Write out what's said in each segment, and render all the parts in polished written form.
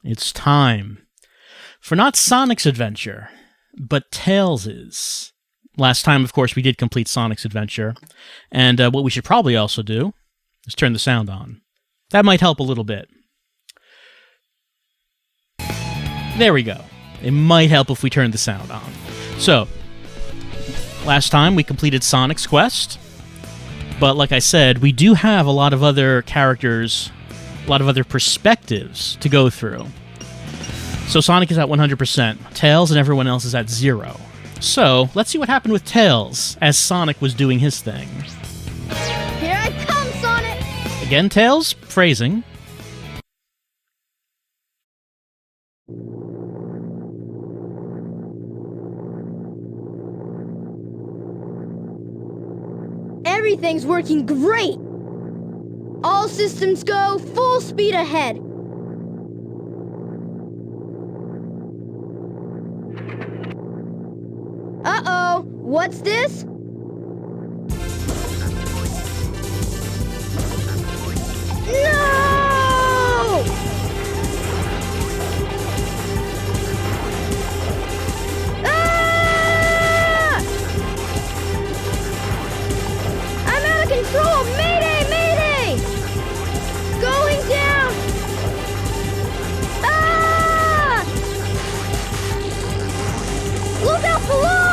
It's time for not Sonic's adventure, but Tails'. Last time, of course, we did complete Sonic's adventure, and what we should probably also do is turn the sound on. That might help a little bit. There we go. It might help if we turn the sound on. So, last time we completed Sonic's quest, but like I said, we do have a lot of other characters, a lot of other perspectives to go through. So Sonic is at 100%, Tails and everyone else is at 0. So, let's see what happened with Tails as Sonic was doing his thing. Here I come, Sonic! Again, Tails, phrasing. Everything's working great! All systems go, full speed ahead! Uh-oh, what's this? No! Ah! I'm out of control! Mayday! Mayday! Going down! Ah! Look out below!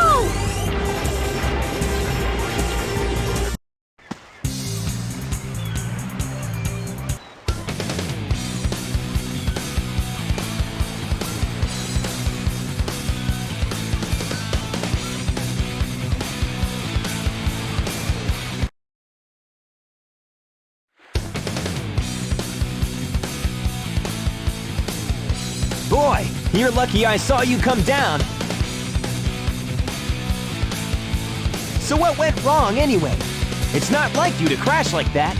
Boy, you're lucky I saw you come down. So what went wrong anyway? It's not like you to crash like that.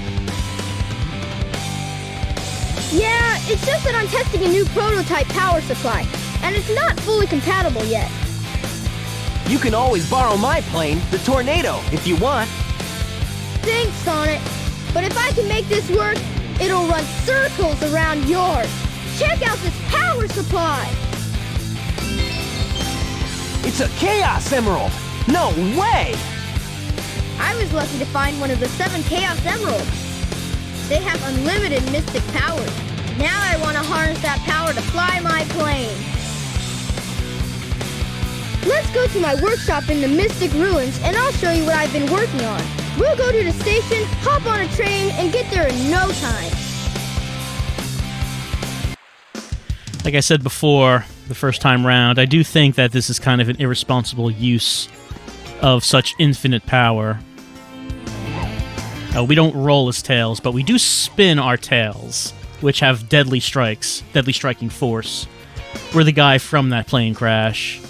Yeah, it's just that I'm testing a new prototype power supply, and it's not fully compatible yet. You can always borrow my plane, the Tornado, if you want. Thanks, Sonic. But if I can make this work, it'll run circles around yours. Check out this power supply! It's a Chaos Emerald! No way! I was lucky to find one of the 7 Chaos Emeralds. They have unlimited mystic powers. Now I want to harness that power to fly my plane. Let's go to my workshop in the Mystic Ruins and I'll show you what I've been working on. We'll go to the station, hop on a train, and get there in no time. Like I said before, the first time round, I do think that this is kind of an irresponsible use of such infinite power. We don't roll as tails, but we do spin our tails, which have deadly strikes, deadly striking force. We're the guy from that plane crash.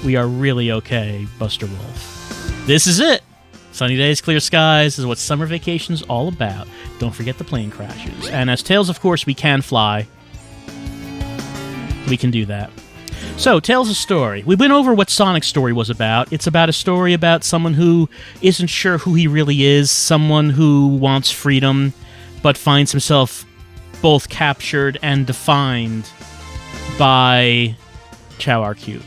We are really okay, Buster Wolf. This is it! Sunny days, clear skies is what summer vacation's all about. Don't forget the plane crashes. And as Tails, of course, we can fly. We can do that. So, Tails' story. We went over what Sonic's story was about. It's about a story about someone who isn't sure who he really is, someone who wants freedom, but finds himself both captured and defined by Chao R. Cute,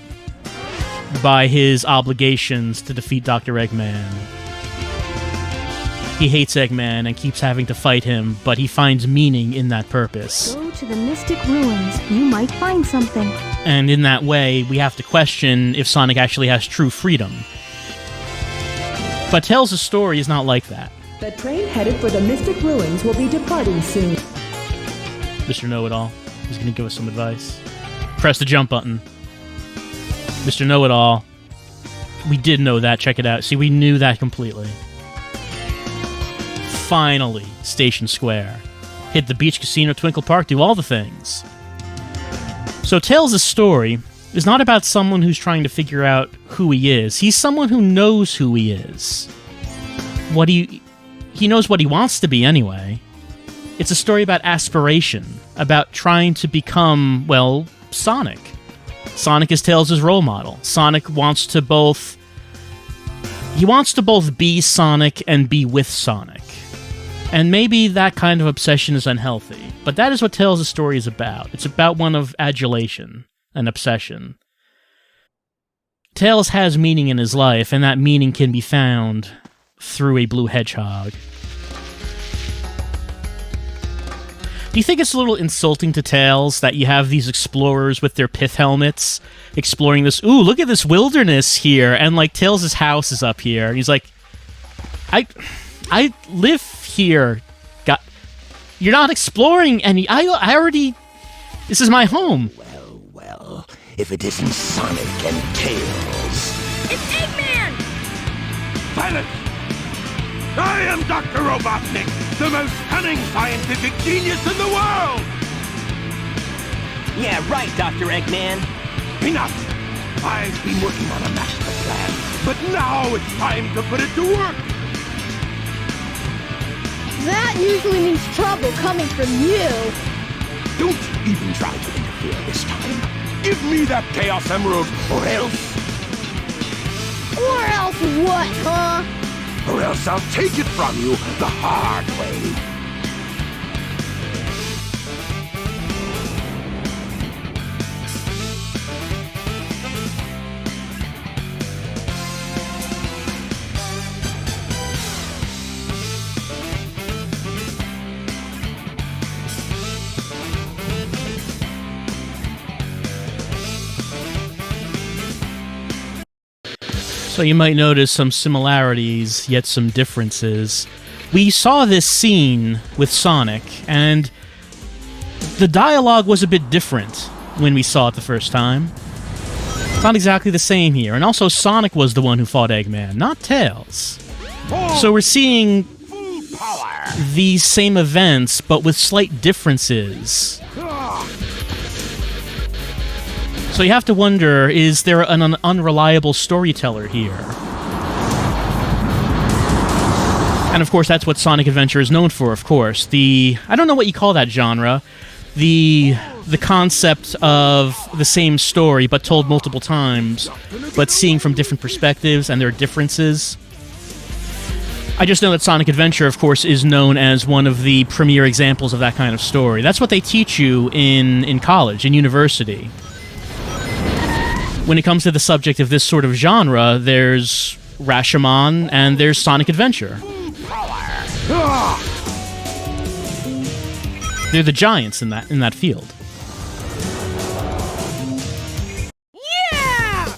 by his obligations to defeat Dr. Eggman. He hates Eggman and keeps having to fight him, but he finds meaning in that purpose. Go to the Mystic Ruins. You might find something. And in that way, we have to question if Sonic actually has true freedom. But Tails' story is not like that. The train headed for the Mystic Ruins will be departing soon. Mr. Know-It-All is going to give us some advice. Press the jump button. Mr. Know-It-All. We did know that. Check it out. See, we knew that completely. Finally, Station Square. Hit the beach, casino, Twinkle Park, do all the things. So Tails' story is not about someone who's trying to figure out who he is. He's someone who knows who he is. He knows what he wants to be anyway. It's a story about aspiration, about trying to become, well, Sonic. Sonic is Tails' role model. Sonic wants to both... He wants to both be Sonic and be with Sonic. And maybe that kind of obsession is unhealthy, but that is what Tails' story is about. It's about one of adulation, an obsession. Tails has meaning in his life, and that meaning can be found through a blue hedgehog. Do you think it's a little insulting to Tails that you have these explorers with their pith helmets exploring this? Ooh, look at this wilderness here, and like Tails' house is up here. He's like, I live here. You're not exploring any. I already. This is my home. Well, if it isn't Sonic and Tails. It's Eggman! Silence! I am Dr. Robotnik, the most cunning scientific genius in the world! Yeah, right, Dr. Eggman. Enough! I've been working on a master plan, but now it's time to put it to work! That usually means trouble coming from you. Don't even try to interfere this time. Give me that Chaos Emerald, or else... Or else what, huh? Or else I'll take it from you the hard way. So you might notice some similarities, yet some differences. We saw this scene with Sonic, and the dialogue was a bit different when we saw it the first time. It's not exactly the same here, and also Sonic was the one who fought Eggman, not Tails. So we're seeing these same events, but with slight differences. So you have to wonder, is there an unreliable storyteller here? And of course, that's what Sonic Adventure is known for, of course. I don't know what you call that genre. The concept of the same story, but told multiple times, but seeing from different perspectives and their differences. I just know that Sonic Adventure, of course, is known as one of the premier examples of that kind of story. That's what they teach you in college, in university. When it comes to the subject of this sort of genre, there's Rashomon and there's Sonic Adventure. They're the giants in that field. Yeah!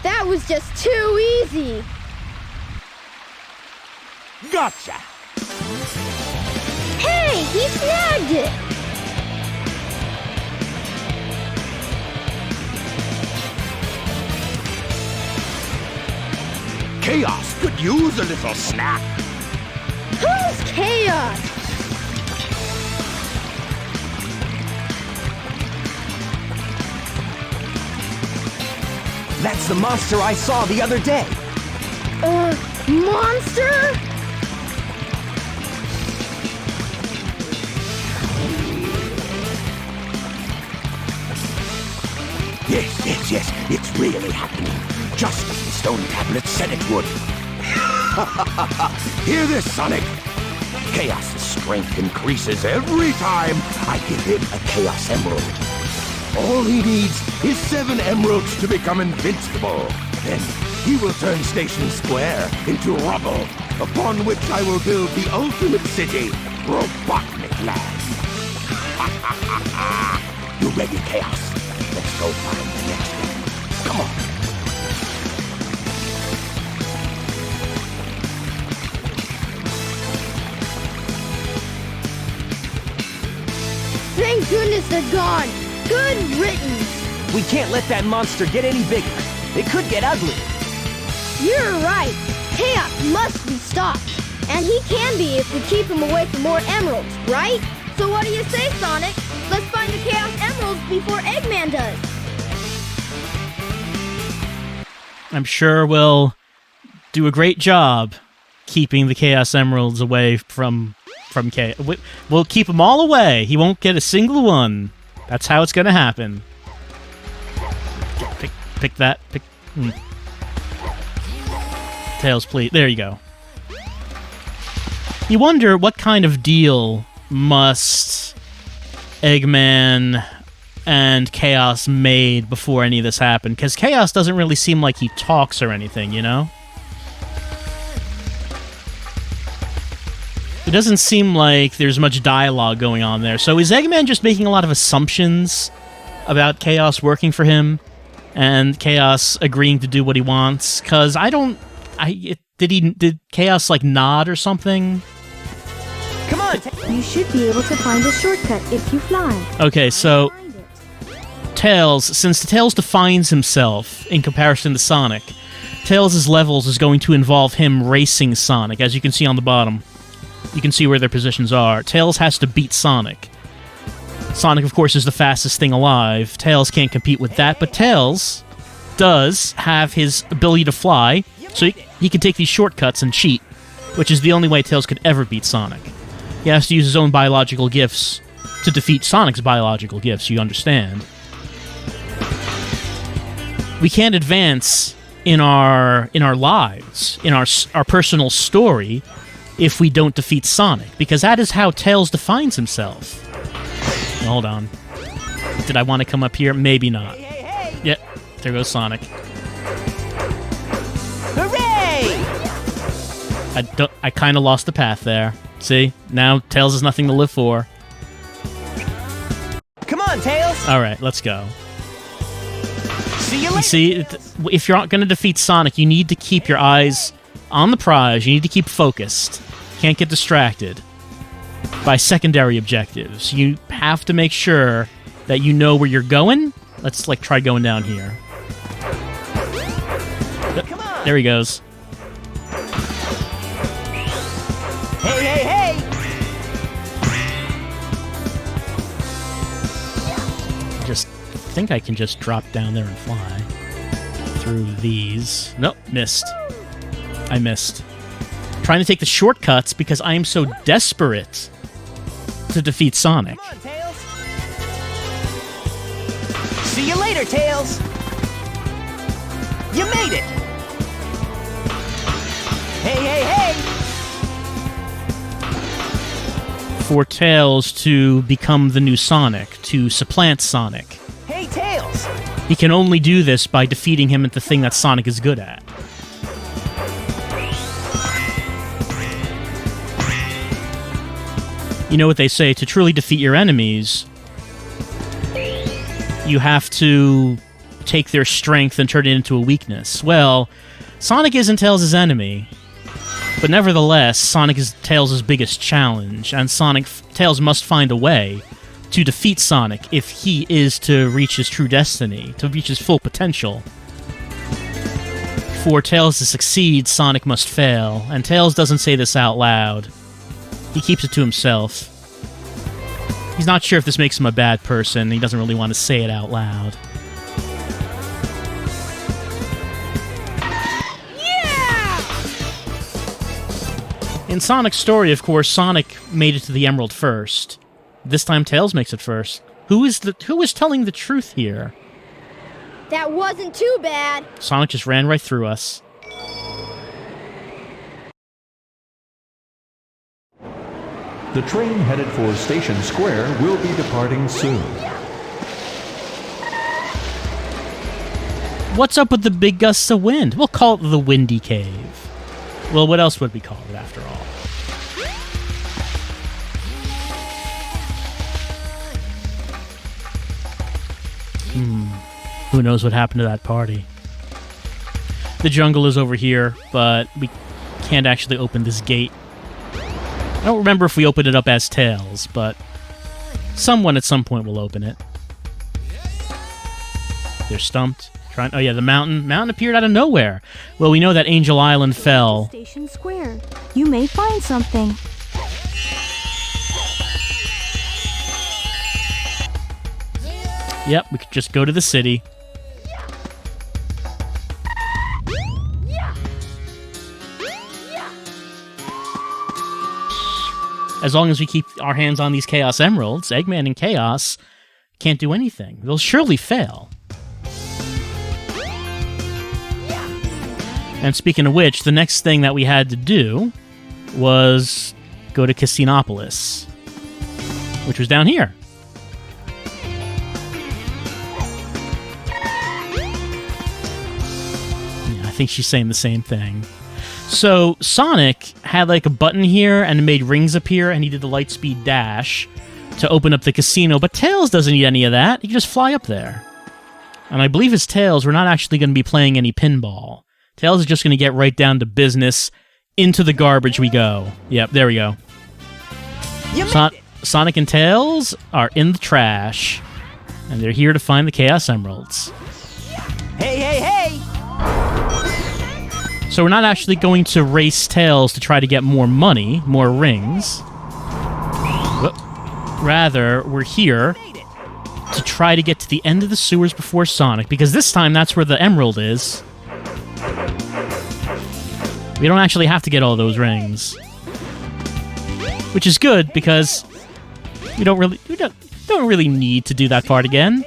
That was just too easy. Gotcha! Hey, he snagged it. Chaos could use a little snack. Who's Chaos? That's the monster I saw the other day. Monster? Yes, it's really happening. Just as the stone tablet said it would. Hear this, Sonic. Chaos' strength increases every time I give him a Chaos Emerald. All he needs is 7 emeralds to become invincible. Then he will turn Station Square into rubble, upon which I will build the ultimate city, Robotnik Land. You ready, Chaos? Let's go find the next one. Come on. Thank goodness they're gone. Good riddance. We can't let that monster get any bigger. It could get ugly. You're right. Chaos must be stopped. And he can be if we keep him away from more emeralds, right? So what do you say, Sonic? Let's find the Chaos Emeralds before Eggman does. I'm sure will do a great job keeping the Chaos Emeralds away from Chaos. We'll keep them all away. He won't get a single one. That's how it's going to happen. Pick that. Tails, please. There you go. You wonder what kind of deal must Eggman and Chaos made before any of this happened, because Chaos doesn't really seem like he talks or anything, you know? It doesn't seem like there's much dialogue going on there. So is Eggman just making a lot of assumptions about Chaos working for him and Chaos agreeing to do what he wants? Because did Chaos like nod or something? Come on! You should be able to find a shortcut if you fly. Okay, so Tails, since Tails defines himself in comparison to Sonic, Tails' levels is going to involve him racing Sonic, as you can see on the bottom. You can see where their positions are. Tails has to beat Sonic. Sonic, of course, is the fastest thing alive. Tails can't compete with that, but Tails does have his ability to fly, so he can take these shortcuts and cheat, which is the only way Tails could ever beat Sonic. He has to use his own biological gifts to defeat Sonic's biological gifts, you understand. We can't advance in our lives, in our personal story, if we don't defeat Sonic, because that is how Tails defines himself. Hold on. Did I want to come up here? Maybe not. Hey! Yep, there goes Sonic. Hooray! I kind of lost the path there. See? Now Tails has nothing to live for. Come on, Tails! Alright, let's go. See you later! You see, if you're going to defeat Sonic, you need to keep your eyes on the prize. You need to keep focused. Can't get distracted by secondary objectives. You have to make sure that you know where you're going. Let's try going down here. Come on! There he goes. Hey! Just think I can just drop down there and fly through these. Nope, missed. I missed. Trying to take the shortcuts because I am so desperate to defeat Sonic. Come on, Tails! See you later, Tails! You made it! Hey! For Tails to become the new Sonic, to supplant Sonic. Hey, Tails! He can only do this by defeating him at the thing that Sonic is good at. You know what they say, to truly defeat your enemies, you have to take their strength and turn it into a weakness. Well, Sonic isn't Tails' enemy, but nevertheless, Sonic is Tails' biggest challenge, and Tails must find a way to defeat Sonic if he is to reach his true destiny, to reach his full potential. For Tails to succeed, Sonic must fail, and Tails doesn't say this out loud. He keeps it to himself. He's not sure if this makes him a bad person. He doesn't really want to say it out loud. In Sonic's story, of course, Sonic made it to the Emerald first. This time, Tails makes it first. Who is telling the truth here? That wasn't too bad. Sonic just ran right through us. The train headed for Station Square will be departing soon. What's up with the big gusts of wind? We'll call it the Windy Cave. Well, what else would we call it after all? Who knows what happened to that party? The jungle is over here, but we can't actually open this gate. I don't remember if we opened it up as Tails, but someone at some point will open it. They're stumped. Oh yeah, the mountain appeared out of nowhere. Well, we know that Angel Island fell. Station Square. You may find something. Yep, we could just go to the city. as long as we keep our hands on these Chaos Emeralds, Eggman and Chaos can't do anything. They'll surely fail. And speaking of which, the next thing that we had to do was go to Casinopolis, which was down here. Yeah, I think she's saying the same thing. So Sonic had like a button here and it made rings appear, and he did the Lightspeed Dash to open up the casino, but Tails doesn't need any of that. He can just fly up there. And I believe as Tails, we're not actually going to be playing any pinball. Tails is just going to get right down to business. Into the garbage we go. Yep, there we go. Sonic and Tails are in the trash, and they're here to find the Chaos Emeralds. Hey, hey, hey! So we're not actually going to race Tails to try to get more money, more rings. Rather, we're here to try to get to the end of the sewers before Sonic, because this time that's where the emerald is. We don't actually have to get all those rings, which is good because we don't really need to do that part again.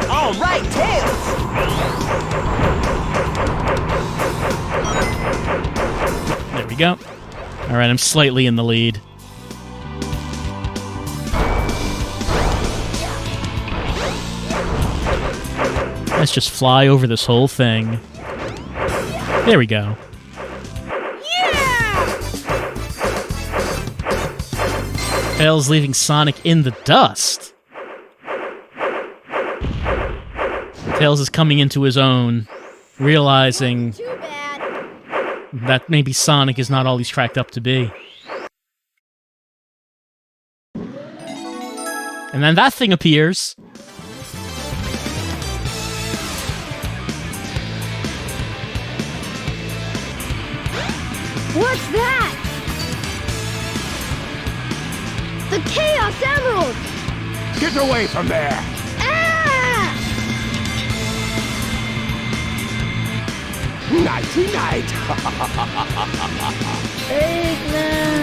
All right, Tails. There we go. All right, I'm slightly in the lead. Let's just fly over this whole thing. There we go. Yeah! Tails leaving Sonic in the dust. Tails is coming into his own, realizing Too bad. that maybe Sonic is not all he's cracked up to be. And then that thing appears. What's that? The Chaos Emerald! Get away from there! Ah! Nighty-night! Eggman!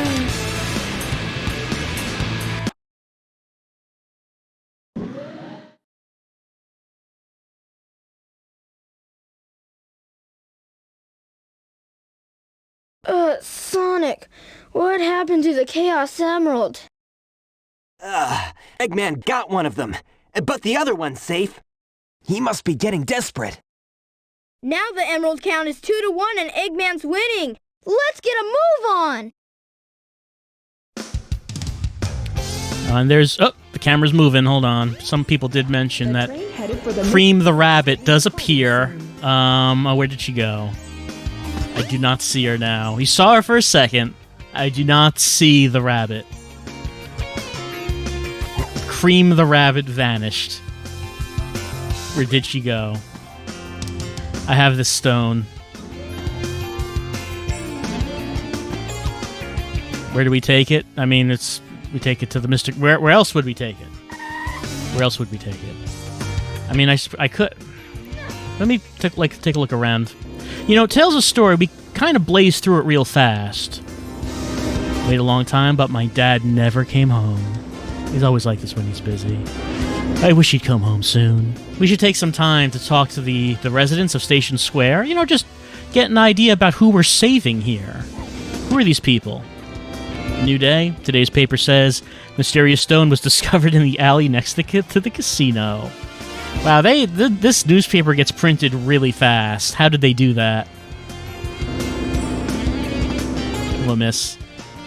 Sonic, what happened to the Chaos Emerald? Eggman got one of them, but the other one's safe. He must be getting desperate. Now the emerald count is 2-1 and Eggman's winning. Let's get a move on. And there's... Oh, the camera's moving. Hold on. Some people did mention that Cream the Rabbit does appear. Where did she go? I do not see her now. We saw her for a second. I do not see the rabbit. Cream the Rabbit vanished. Where did she go? I have this stone. Where do we take it? I mean, we take it to the Mystic... Where else would we take it? Where else would we take it? I mean, I could... Let me take a look around. You know, Tales of Story, we kind of blazed through it real fast. Wait a long time, but my dad never came home. He's always like this when he's busy. I wish he'd come home soon. We should take some time to talk to the residents of Station Square. You know, just get an idea about who we're saving here. Who are these people? New day. Today's paper says, mysterious stone was discovered in the alley next to the casino. Wow, this newspaper gets printed really fast. How did they do that? Hello, miss.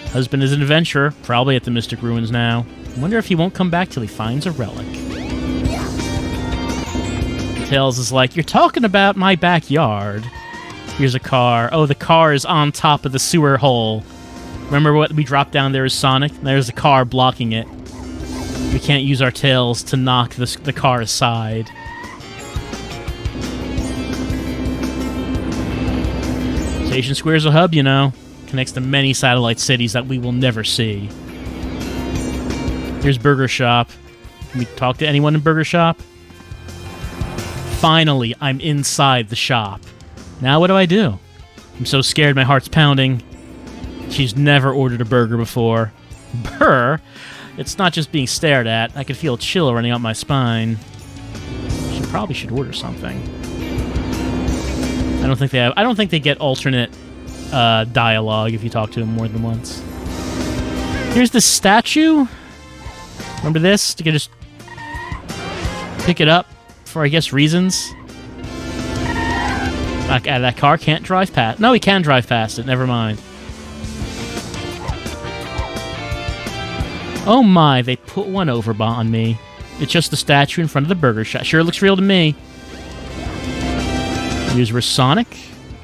Husband is an adventurer, probably at the Mystic Ruins now. Wonder if he won't come back till he finds a relic. Tails is like, you're talking about my backyard. Here's a car. Oh, the car is on top of the sewer hole. Remember what we dropped down there as Sonic? There's a car blocking it. We can't use our tails to knock the car aside. Station Square's a hub, you know. Connects to many satellite cities that we will never see. Here's Burger Shop. Can we talk to anyone in Burger Shop? Finally, I'm inside the shop. Now what do? I'm so scared, my heart's pounding. She's never ordered a burger before. Burr? It's not just being stared at. I can feel a chill running up my spine. She probably should order something. I don't think they get alternate dialogue if you talk to him more than once. Here's the statue. Remember this? You can just pick it up for, I guess, reasons. That car can't drive past. No, he can drive past it. Never mind. Oh my, they put one over on me. It's just the statue in front of the burger shop. Sure looks real to me. Here's where Sonic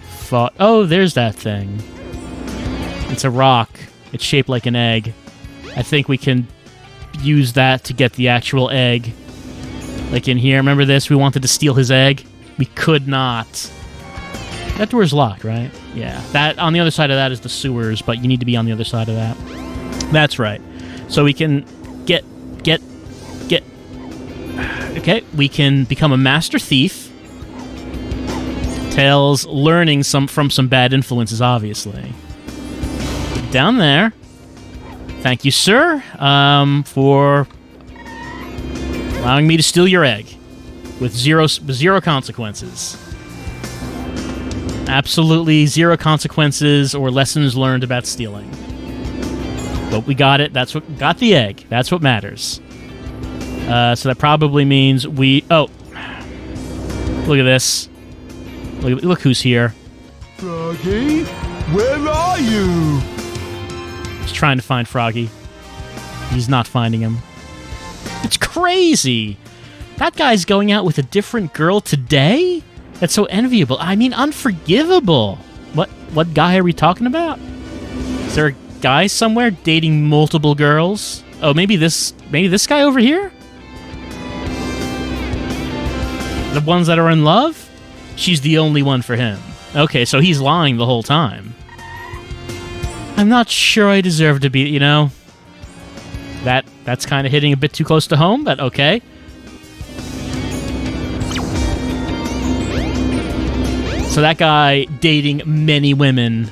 fought. Oh, there's that thing. It's a rock. It's shaped like an egg. I think we can use that to get the actual egg. Like in here. Remember this? We wanted to steal his egg. We could not. That door's locked, right? Yeah. That on the other side of that is the sewers, but you need to be on the other side of that. That's right. So we can get. Okay, we can become a master thief. Tails learning from some bad influences, obviously. Down there. Thank you, sir, for allowing me to steal your egg with zero consequences. Absolutely zero consequences or lessons learned about stealing. But we got it. Got the egg. That's what matters. So that probably means we... Oh. Look at this. Look who's here. Froggy, where are you? He's trying to find Froggy. He's not finding him. It's crazy! That guy's going out with a different girl today? That's so enviable. I mean, unforgivable. What guy are we talking about? Is there a guy somewhere dating multiple girls? Oh, maybe this guy over here? The ones that are in love? She's the only one for him. Okay, so he's lying the whole time. I'm not sure I deserve to be, you know. That's kind of hitting a bit too close to home, but okay. So that guy dating many women.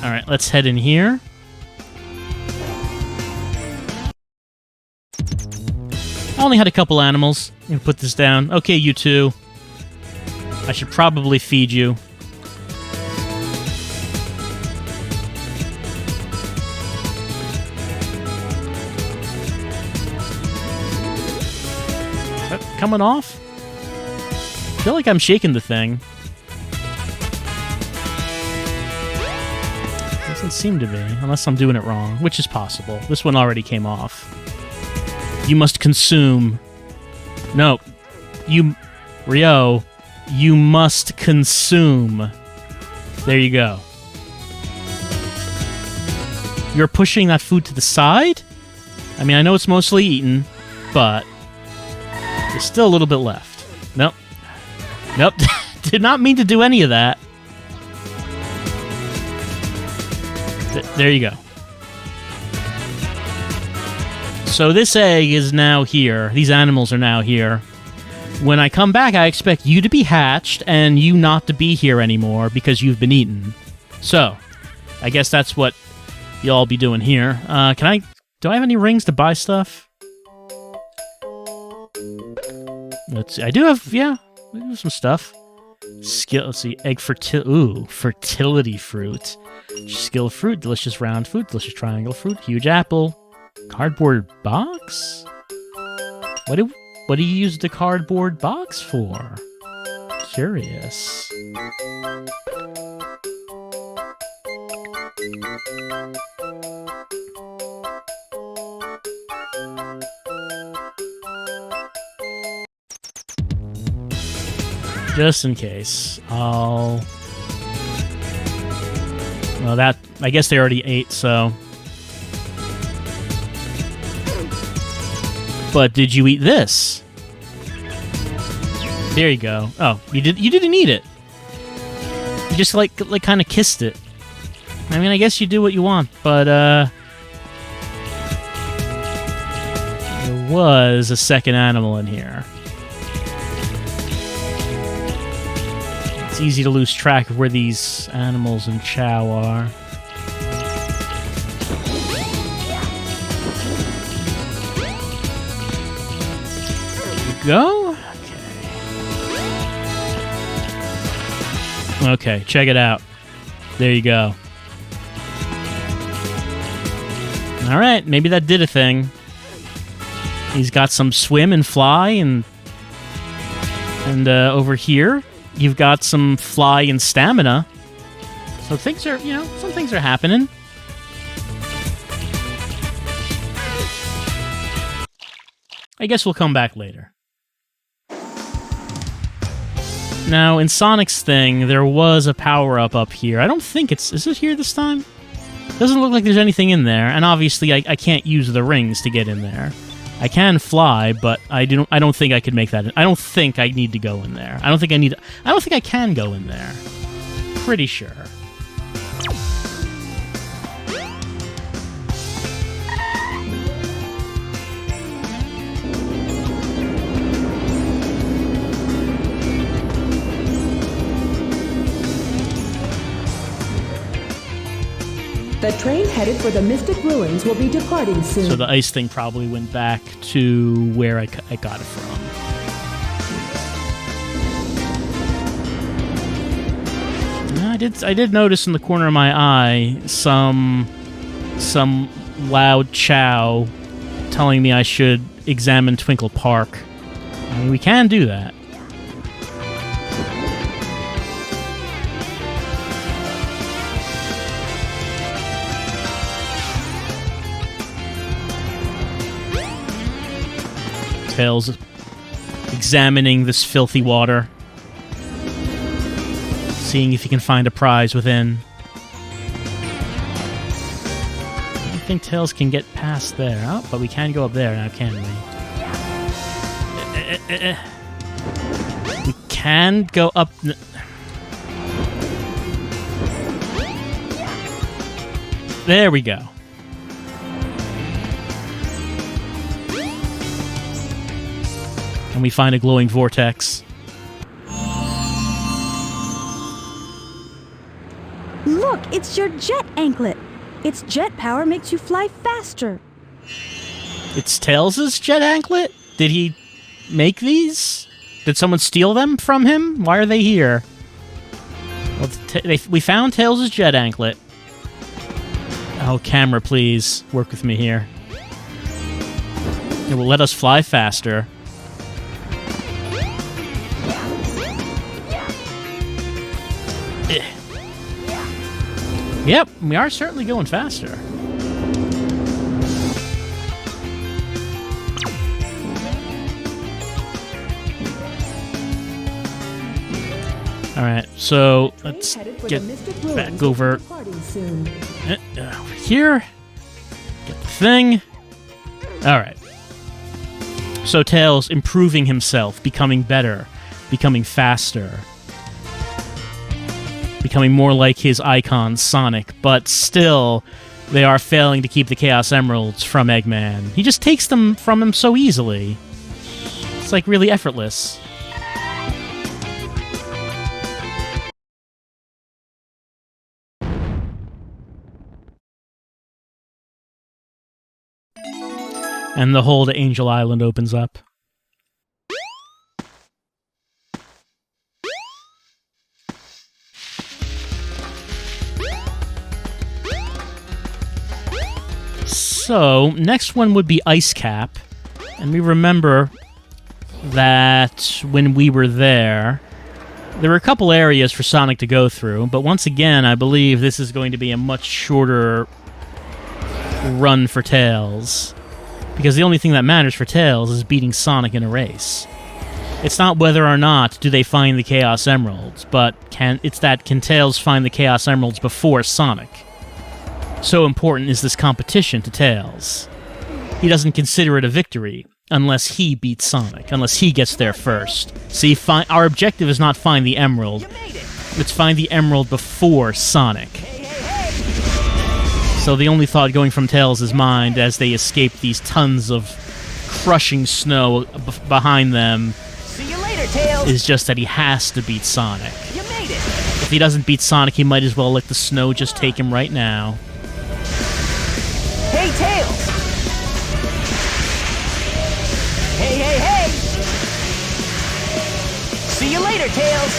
All right, let's head in here. I only had a couple animals. I'm gonna put this down. Okay, you two. I should probably feed you. Is that coming off? I feel like I'm shaking the thing. Doesn't seem to be, unless I'm doing it wrong, which is possible. This one already came off. You must consume. No. Rio, you must consume. There you go. You're pushing that food to the side? I mean, I know it's mostly eaten, but there's still a little bit left. Nope. Nope. Did not mean to do any of that. There you go. So this egg is now here. These animals are now here. When I come back, I expect you to be hatched and you not to be here anymore because you've been eaten. So, I guess that's what you'll be doing here. Do I have any rings to buy stuff? Let's see. I do have some stuff. Let's see. Egg fertility fruit. Skill fruit, delicious round fruit, delicious triangle fruit, huge apple. Cardboard box? What do you use the cardboard box for? Curious. Just in case, Well, I guess they already ate, so... But did you eat this? There you go. Oh, you didn't eat it. You just like kind of kissed it. I mean, I guess you do what you want, but there was a second animal in here. It's easy to lose track of where these animals in Chao are. There we go. Okay, check it out. There you go. Alright, maybe that did a thing. He's got some swim and fly, and over here, you've got some fly and stamina. So things are, some things are happening. I guess we'll come back later. Now, in Sonic's thing, there was a power-up up here. I don't think is it here this time? Doesn't look like there's anything in there, and obviously I can't use the rings to get in there. I can fly, but I don't think I could make that. I don't think I need to go in there. I don't think I can go in there. Pretty sure. The train headed for the Mystic Ruins will be departing soon. So the ice thing probably went back to where I got it from. I did notice in the corner of my eye some loud Chao telling me I should examine Twinkle Park. I mean, we can do that. Tails examining this filthy water, seeing if he can find a prize within. I don't think Tails can get past there. Oh, but we can go up there now, can we? We can go up... There we go. And we find a glowing vortex. Look, it's your jet anklet. Its jet power makes you fly faster. It's Tails' jet anklet? Did he make these? Did someone steal them from him? Why are they here? Well, we found Tails' jet anklet. Oh, camera, please. Work with me here. It will let us fly faster. Yep, we are certainly going faster. Alright, so let's get back over here. Get the thing. Alright. So Tails improving himself, becoming better, becoming faster. Becoming more like his icon, Sonic, but still, they are failing to keep the Chaos Emeralds from Eggman. He just takes them from him so easily. It's like really effortless. And the hole to Angel Island opens up. So, next one would be Ice Cap. And we remember that when we were there were a couple areas for Sonic to go through, but once again, I believe this is going to be a much shorter run for Tails. Because the only thing that matters for Tails is beating Sonic in a race. It's not whether or not do they find the Chaos Emeralds, but can Tails find the Chaos Emeralds before Sonic? So important is this competition to Tails. He doesn't consider it a victory unless he beats Sonic, unless he gets there first. See, our objective is not find the Emerald, it's find the Emerald before Sonic. So the only thought going from Tails' mind as they escape these tons of crushing snow behind them See you later, Tails. is just that he has to beat Sonic. You made If he doesn't beat Sonic, he might as well let the snow just take him right now. Hey, Tails! Hey, hey, hey! See you later, Tails!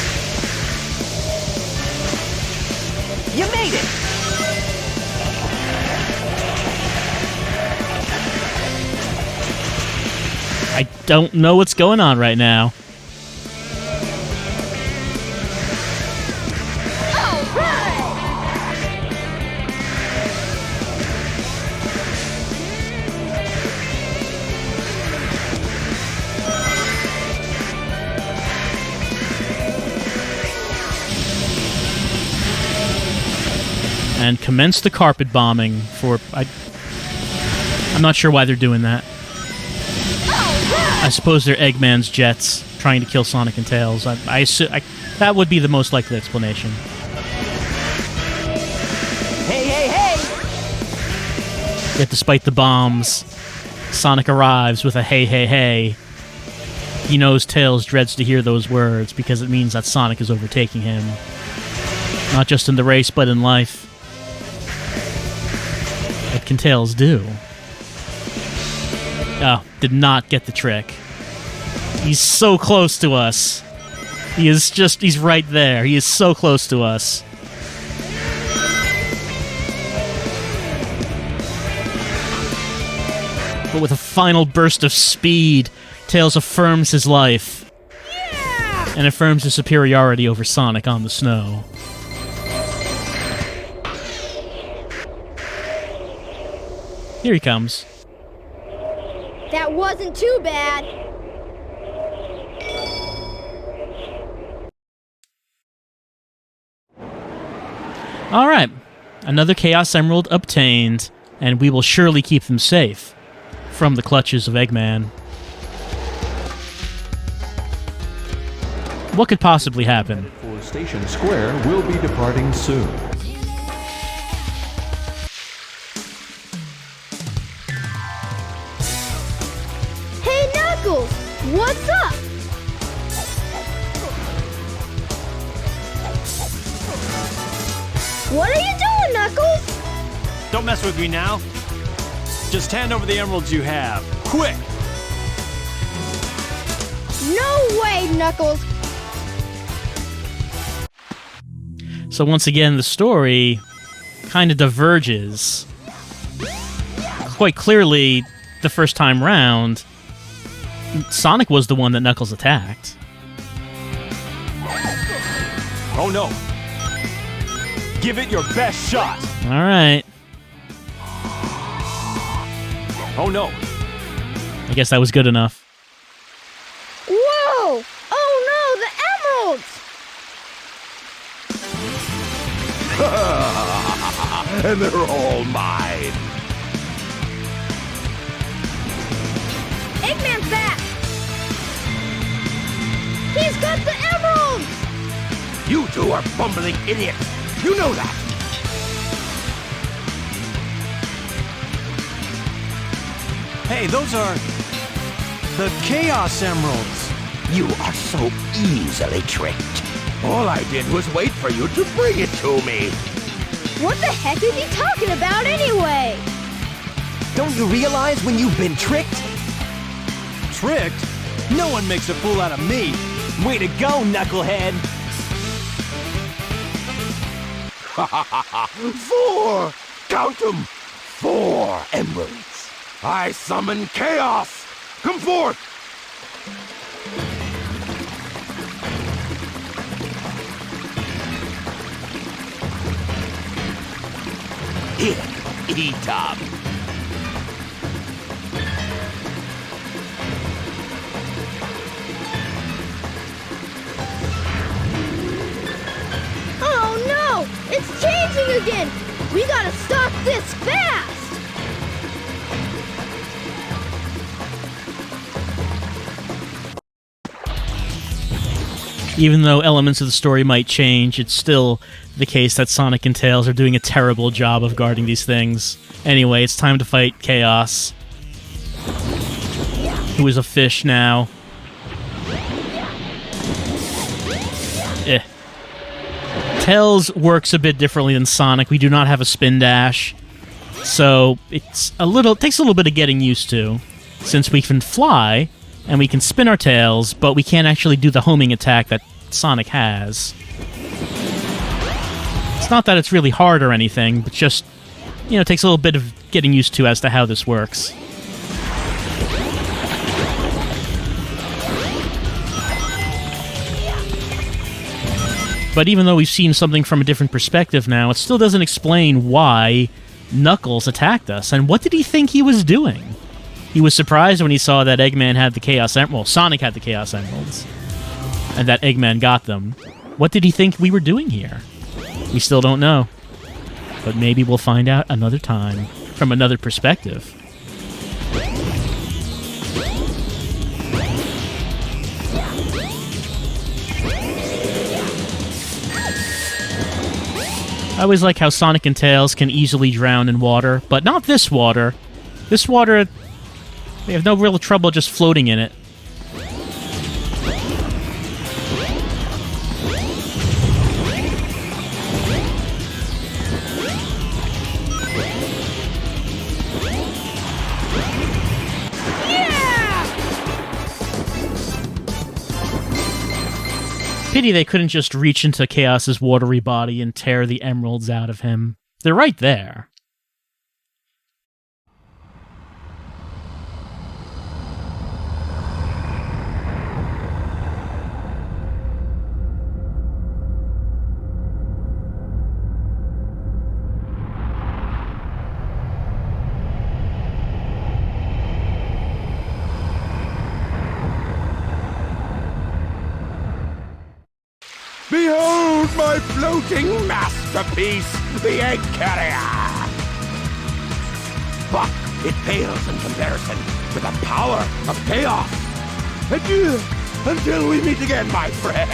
You made it! I don't know what's going on right now. And commence the carpet bombing for... I'm not sure why they're doing that. I suppose they're Eggman's jets trying to kill Sonic and Tails. That would be the most likely explanation. Hey, hey, hey! Yet despite the bombs, Sonic arrives with a hey, hey, hey. He knows Tails dreads to hear those words because it means that Sonic is overtaking him. Not just in the race, but in life. What can Tails do? Oh, did not get the trick. He's so close to us. He's right there. He is so close to us. But with a final burst of speed, Tails affirms his life. Yeah! And affirms his superiority over Sonic on the snow. Here he comes. That wasn't too bad. All right, another Chaos Emerald obtained, and we will surely keep them safe from the clutches of Eggman. What could possibly happen? For Station Square will be departing soon. Hey, Knuckles! What's up? What are you doing, Knuckles? Don't mess with me now. Just hand over the emeralds you have. Quick! No way, Knuckles! So once again, the story kind of diverges. Quite clearly, the first time round, Sonic was the one that Knuckles attacked. Oh no! Give it your best shot! All right. Oh no! I guess that was good enough. Whoa! Oh no, the emeralds! And they're all mine. Eggman's back! He's got the emeralds! You two are bumbling idiots. You know that. Hey, those are the Chaos Emeralds. You are so easily tricked. All I did was wait for you to bring it to me. What the heck is he talking about anyway? Don't you realize when you've been tricked? Tricked? No one makes a fool out of me. Way to go, knucklehead! 4! Count them! 4 emeralds. I summon chaos. Come forth! Here, eat up. Oh no! It's changing again! We gotta stop this fast! Even though elements of the story might change, it's still the case that Sonic and Tails are doing a terrible job of guarding these things. Anyway, it's time to fight Chaos, who is a fish now. Tails works a bit differently than Sonic. We do not have a spin dash, so takes a little bit of getting used to, since we can fly and we can spin our tails, but we can't actually do the homing attack that Sonic has. It's not that it's really hard or anything, but just, it takes a little bit of getting used to as to how this works. But even though we've seen something from a different perspective now, it still doesn't explain why Knuckles attacked us. And what did he think he was doing? He was surprised when he saw that Eggman had the Chaos Emerald. Well, Sonic had the Chaos Emeralds. And that Eggman got them. What did he think we were doing here? We still don't know. But maybe we'll find out another time, from another perspective. I always like how Sonic and Tails can easily drown in water, but not this water. This water, they have no real trouble just floating in it. Pity they couldn't just reach into Chaos's watery body and tear the emeralds out of him. They're right there. Behold my floating masterpiece, the Egg Carrier! But it pales in comparison to the power of chaos. Adieu, until we meet again, my friends!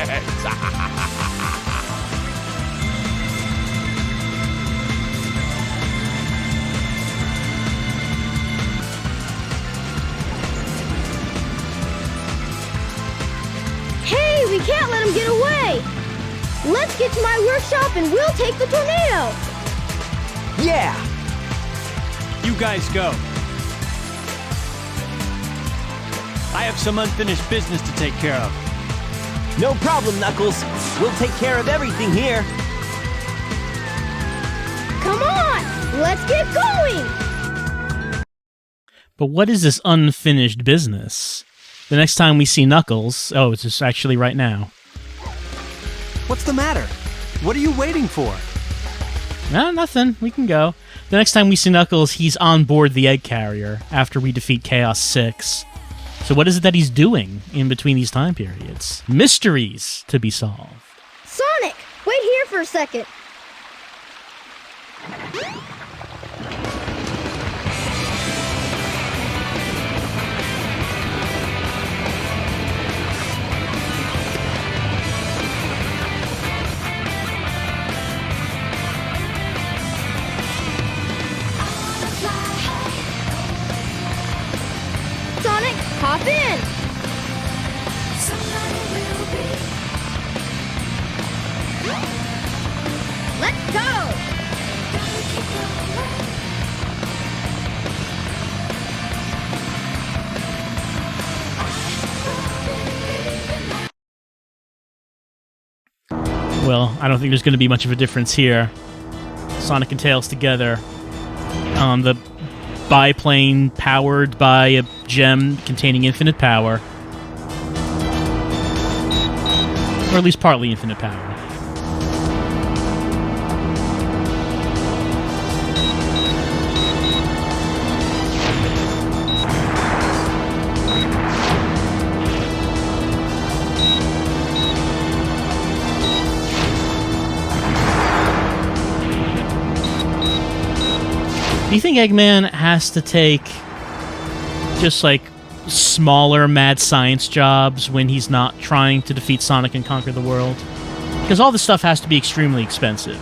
Hey, we can't let him get away! Let's get to my workshop and we'll take the tornado! Yeah! You guys go. I have some unfinished business to take care of. No problem, Knuckles. We'll take care of everything here. Come on! Let's get going! But what is this unfinished business? The next time we see Knuckles... Oh, it's just actually right now. What's the matter? What are you waiting for? No, nothing. We can go. The next time we see Knuckles, he's on board the Egg Carrier after we defeat Chaos 6. So what is it that he's doing in between these time periods? Mysteries to be solved. Sonic, wait here for a second. Sonic, hop in! Let's go! Well, I don't think there's going to be much of a difference here. Sonic and Tails together on the biplane powered by a gem containing infinite power. Or at least partly infinite power. Do you think Eggman has to take just, like, smaller mad science jobs when he's not trying to defeat Sonic and conquer the world? Because all this stuff has to be extremely expensive.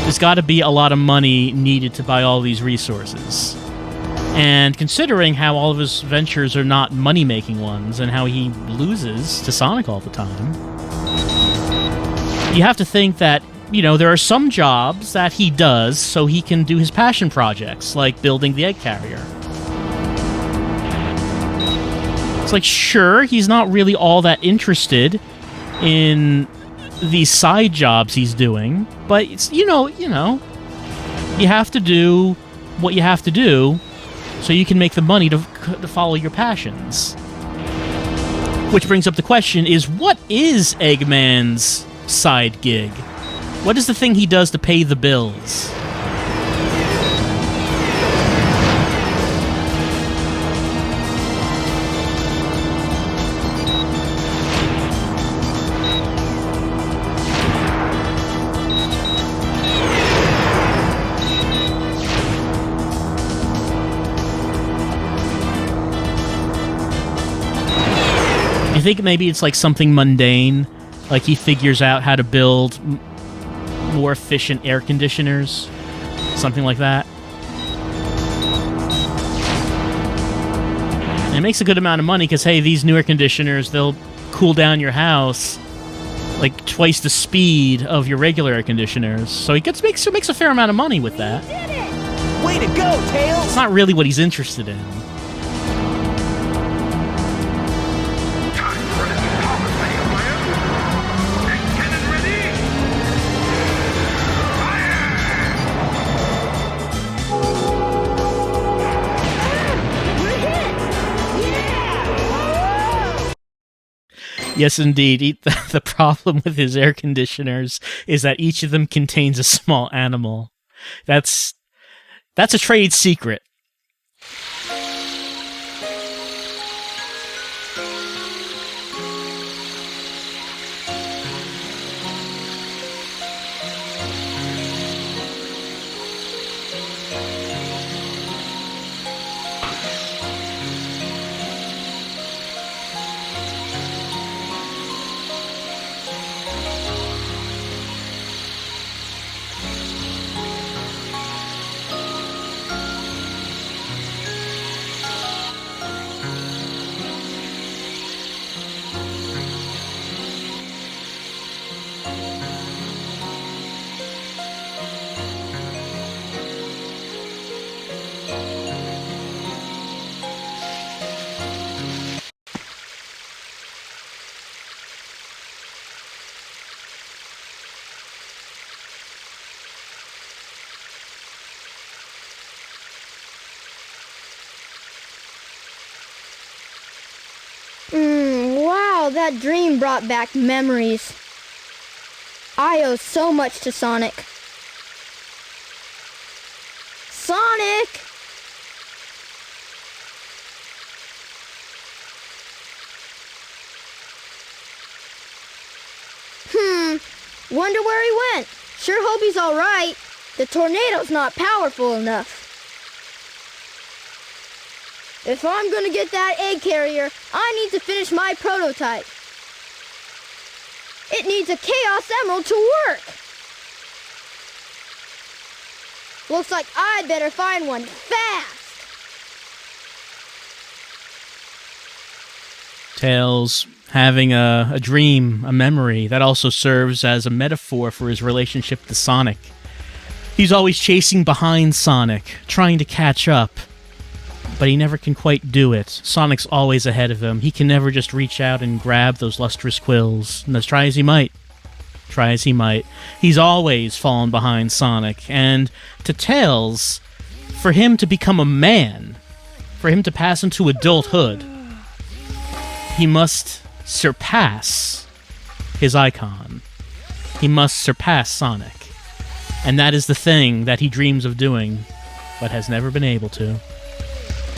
There's got to be a lot of money needed to buy all these resources. And considering how all of his ventures are not money-making ones and how he loses to Sonic all the time, you have to think that, there are some jobs that he does so he can do his passion projects, like building the egg carrier. It's like, sure, he's not really all that interested in these side jobs he's doing, but it's, you have to do what you have to do so you can make the money to follow your passions. Which brings up the question is, what is Eggman's side gig? What is the thing he does to pay the bills? You think maybe it's like something mundane, like he figures out how to build more efficient air conditioners, something like that. And it makes a good amount of money because, hey, these new air conditioners, they'll cool down your house like twice the speed of your regular air conditioners. So he makes a fair amount of money with that. Way to go, Tails! It's not really what he's interested in. Yes, indeed. The problem with his air conditioners is that each of them contains a small animal. That's a trade secret. Wow, that dream brought back memories. I owe so much to Sonic. Sonic! Wonder where he went. Sure hope he's alright. The tornado's not powerful enough. If I'm gonna get that egg carrier, I need to finish my prototype. It needs a Chaos Emerald to work. Looks like I'd better find one fast. Tails having a dream, a memory, that also serves as a metaphor for his relationship to Sonic. He's always chasing behind Sonic, trying to catch up, but he never can quite do it. Sonic's always ahead of him. He can never just reach out and grab those lustrous quills, and as try as he might, he's always fallen behind Sonic. And to Tails, for him to become a man, for him to pass into adulthood, he must surpass his icon. He must surpass Sonic. And that is the thing that he dreams of doing, but has never been able to.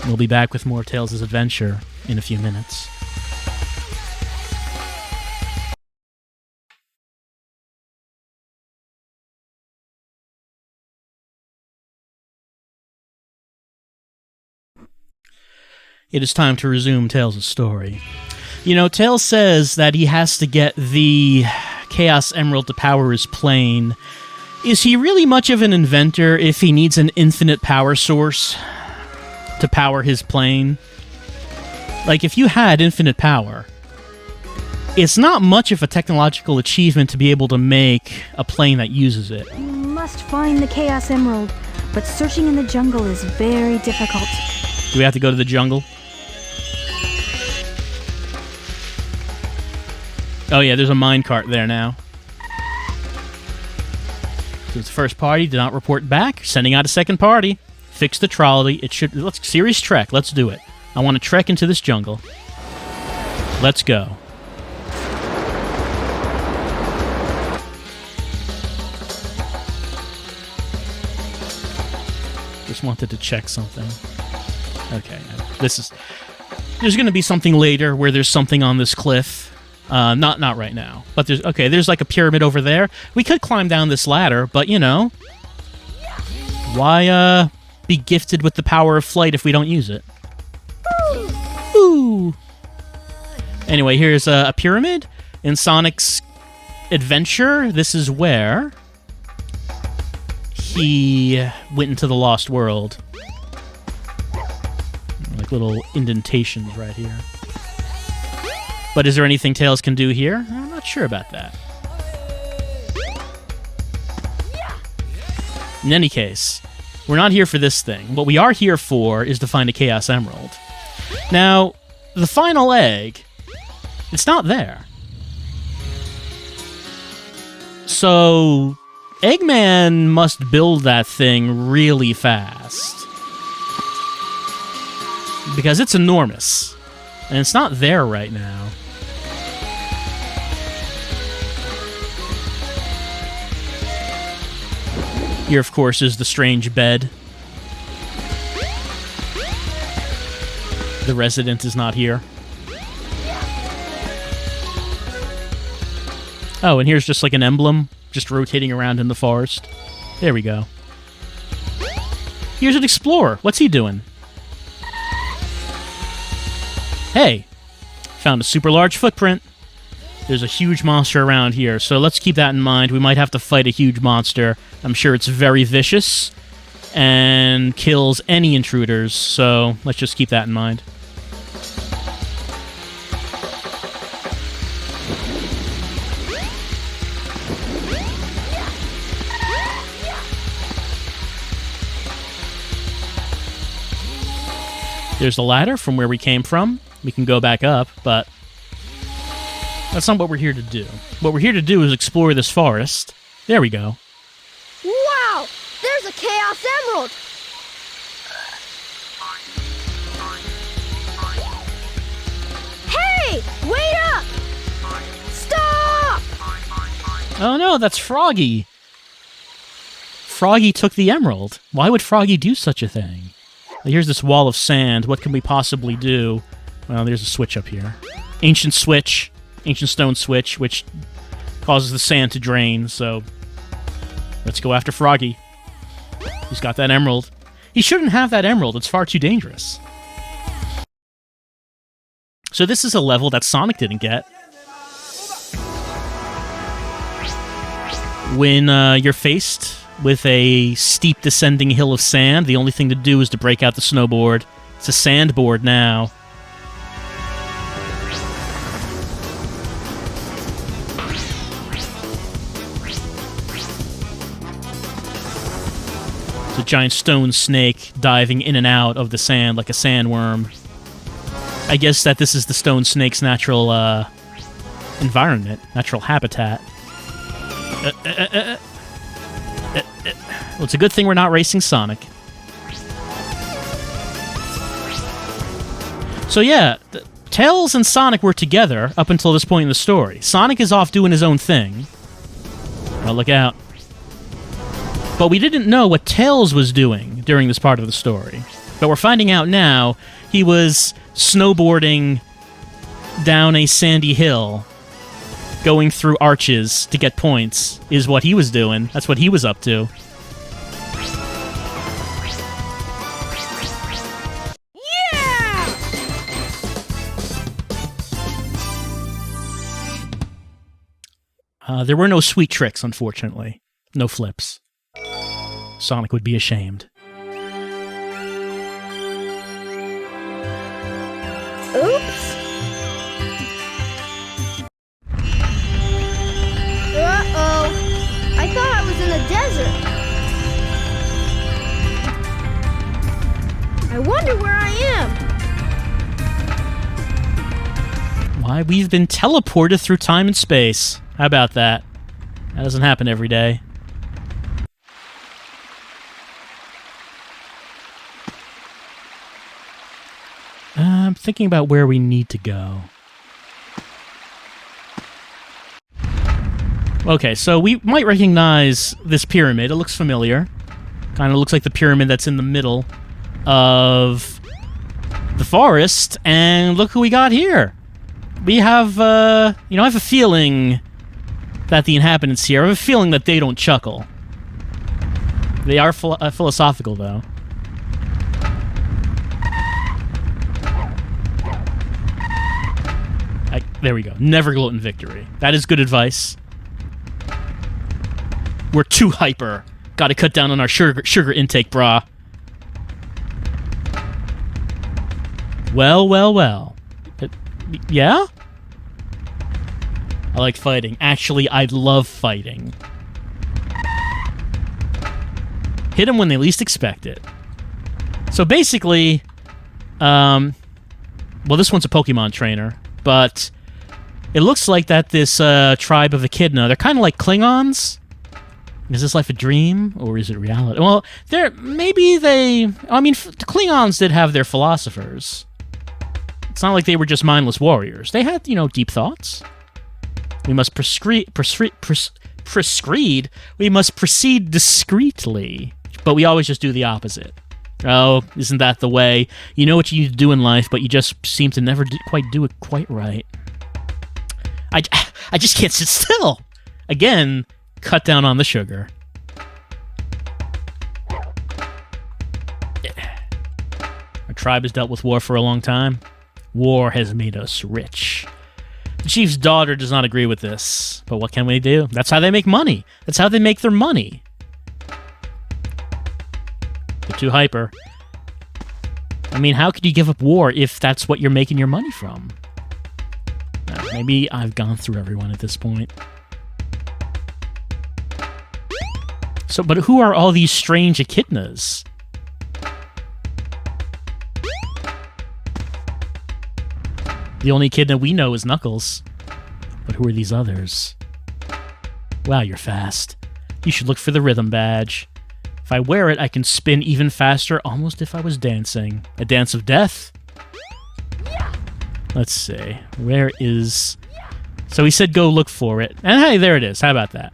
We'll be back with more of Tails' adventure in a few minutes. It is time to resume Tails' story. You know, Tails says that he has to get the Chaos Emerald to power his plane. Is he really much of an inventor if he needs an infinite power source to power his plane? Like, if you had infinite power, It's not much of a technological achievement to be able to make a plane that uses it. You must find the Chaos Emerald, but searching in the jungle is very difficult. Do we have to go to the jungle? Oh yeah, there's a minecart there now. So it's the first party, did not report back. Sending out a second party. Fix the trolley. It should... Let's serious trek. Let's do it. I want to trek into this jungle. Let's go. Just wanted to check something. Okay, this is... There's going to be something later where there's something on this cliff. Not right now. But there's like a pyramid over there. We could climb down this ladder, but you know, why be gifted with the power of flight if we don't use it? Ooh. Anyway, here's a pyramid in Sonic's adventure. This is where he went into the Lost World. Like little indentations right here. But is there anything Tails can do here? I'm not sure about that. In any case, we're not here for this thing. What we are here for is to find a Chaos Emerald. Now, the final egg, it's not there. So, Eggman must build that thing really fast. Because it's enormous. And it's not there right now. Here, of course, is the strange bed. The resident is not here. Oh, and here's just like an emblem, just rotating around in the forest. There we go. Here's an explorer. What's he doing? Hey, found a super large footprint. There's a huge monster around here, so let's keep that in mind. We might have to fight a huge monster. I'm sure it's very vicious and kills any intruders, so let's just keep that in mind. There's the ladder from where we came from. We can go back up, but that's not what we're here to do. What we're here to do is explore this forest. There we go. Wow! There's a Chaos Emerald! Hey! Wait up! Stop! Oh no, that's Froggy. Froggy took the emerald. Why would Froggy do such a thing? Here's this wall of sand. What can we possibly do? Well, there's a switch up here. Ancient switch. Ancient stone switch, which causes the sand to drain, so let's go after Froggy. He's got that emerald. He shouldn't have that emerald. It's far too dangerous. So this is a level that Sonic didn't get. When you're faced with a steep descending hill of sand, the only thing to do is to break out the snowboard. It's a sandboard now. It's a giant stone snake diving in and out of the sand like a sandworm. I guess that this is the stone snake's natural environment, natural habitat. Well, it's a good thing we're not racing Sonic. So yeah, Tails and Sonic were together up until this point in the story. Sonic is off doing his own thing. Oh, look out. But we didn't know what Tails was doing during this part of the story. But we're finding out now he was snowboarding down a sandy hill, going through arches to get points, is what he was doing. That's what he was up to. There were no sweet tricks, unfortunately. No flips. Sonic would be ashamed. Oops! I wonder where I am. Why, we've been teleported through time and space. How about that? That doesn't happen every day. I'm thinking about where we need to go. Okay, so we might recognize this pyramid. It looks familiar. Kind of looks like the pyramid that's in the middle of the forest. And look who we got here. We have, I have a feeling that the inhabitants here, I have a feeling that they don't chuckle. They are philosophical, though. There we go. Never gloat in victory. That is good advice. We're too hyper. Gotta cut down on our sugar intake, brah. Well, well, well. Yeah? I like fighting. Actually, I love fighting. Hit them when they least expect it. So basically, well, this one's a Pokemon trainer, but it looks like that this tribe of Echidna, they're kind of like Klingons. Is this life a dream, or is it reality? Well, the Klingons did have their philosophers. It's not like they were just mindless warriors. They had, deep thoughts. We must proceed discreetly, but we always just do the opposite. Oh, isn't that the way? You know what you need to do in life, but you just seem to never quite do it quite right. I just can't sit still. Again, cut down on the sugar. Our tribe has dealt with war for a long time. War has made us rich. The chief's daughter does not agree with this, but what can we do? That's how they make money. That's how they make their money. You're too hyper. I mean, how could you give up war if that's what you're making your money from? Maybe I've gone through everyone at this point. So, but who are all these strange echidnas? The only echidna we know is Knuckles. But who are these others? Wow, you're fast. You should look for the rhythm badge. If I wear it, I can spin even faster, almost if I was dancing. A dance of death? Let's see. Where is... So he said go look for it. And hey, there it is. How about that?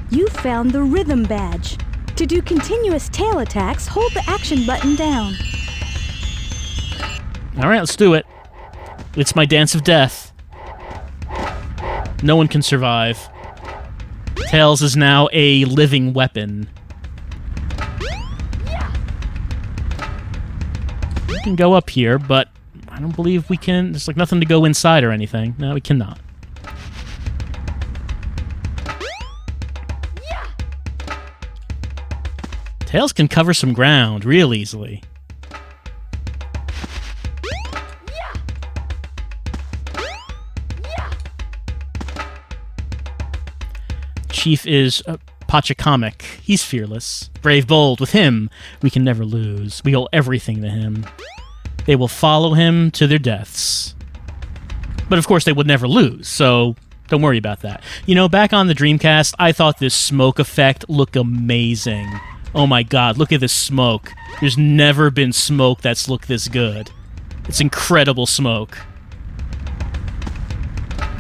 You found the rhythm badge. To do continuous tail attacks, hold the action button down. Alright, let's do it. It's my dance of death. No one can survive. Tails is now a living weapon. We can go up here, but I don't believe we can... There's like nothing to go inside or anything. No, we cannot. Tails can cover some ground real easily. Chief is Pachacamic. He's fearless. Brave, bold. With him, we can never lose. We owe everything to him. They will follow him to their deaths. But of course, they would never lose, so don't worry about that. You know, back on the Dreamcast, I thought this smoke effect looked amazing. Oh my god, look at this smoke. There's never been smoke that's looked this good. It's incredible smoke.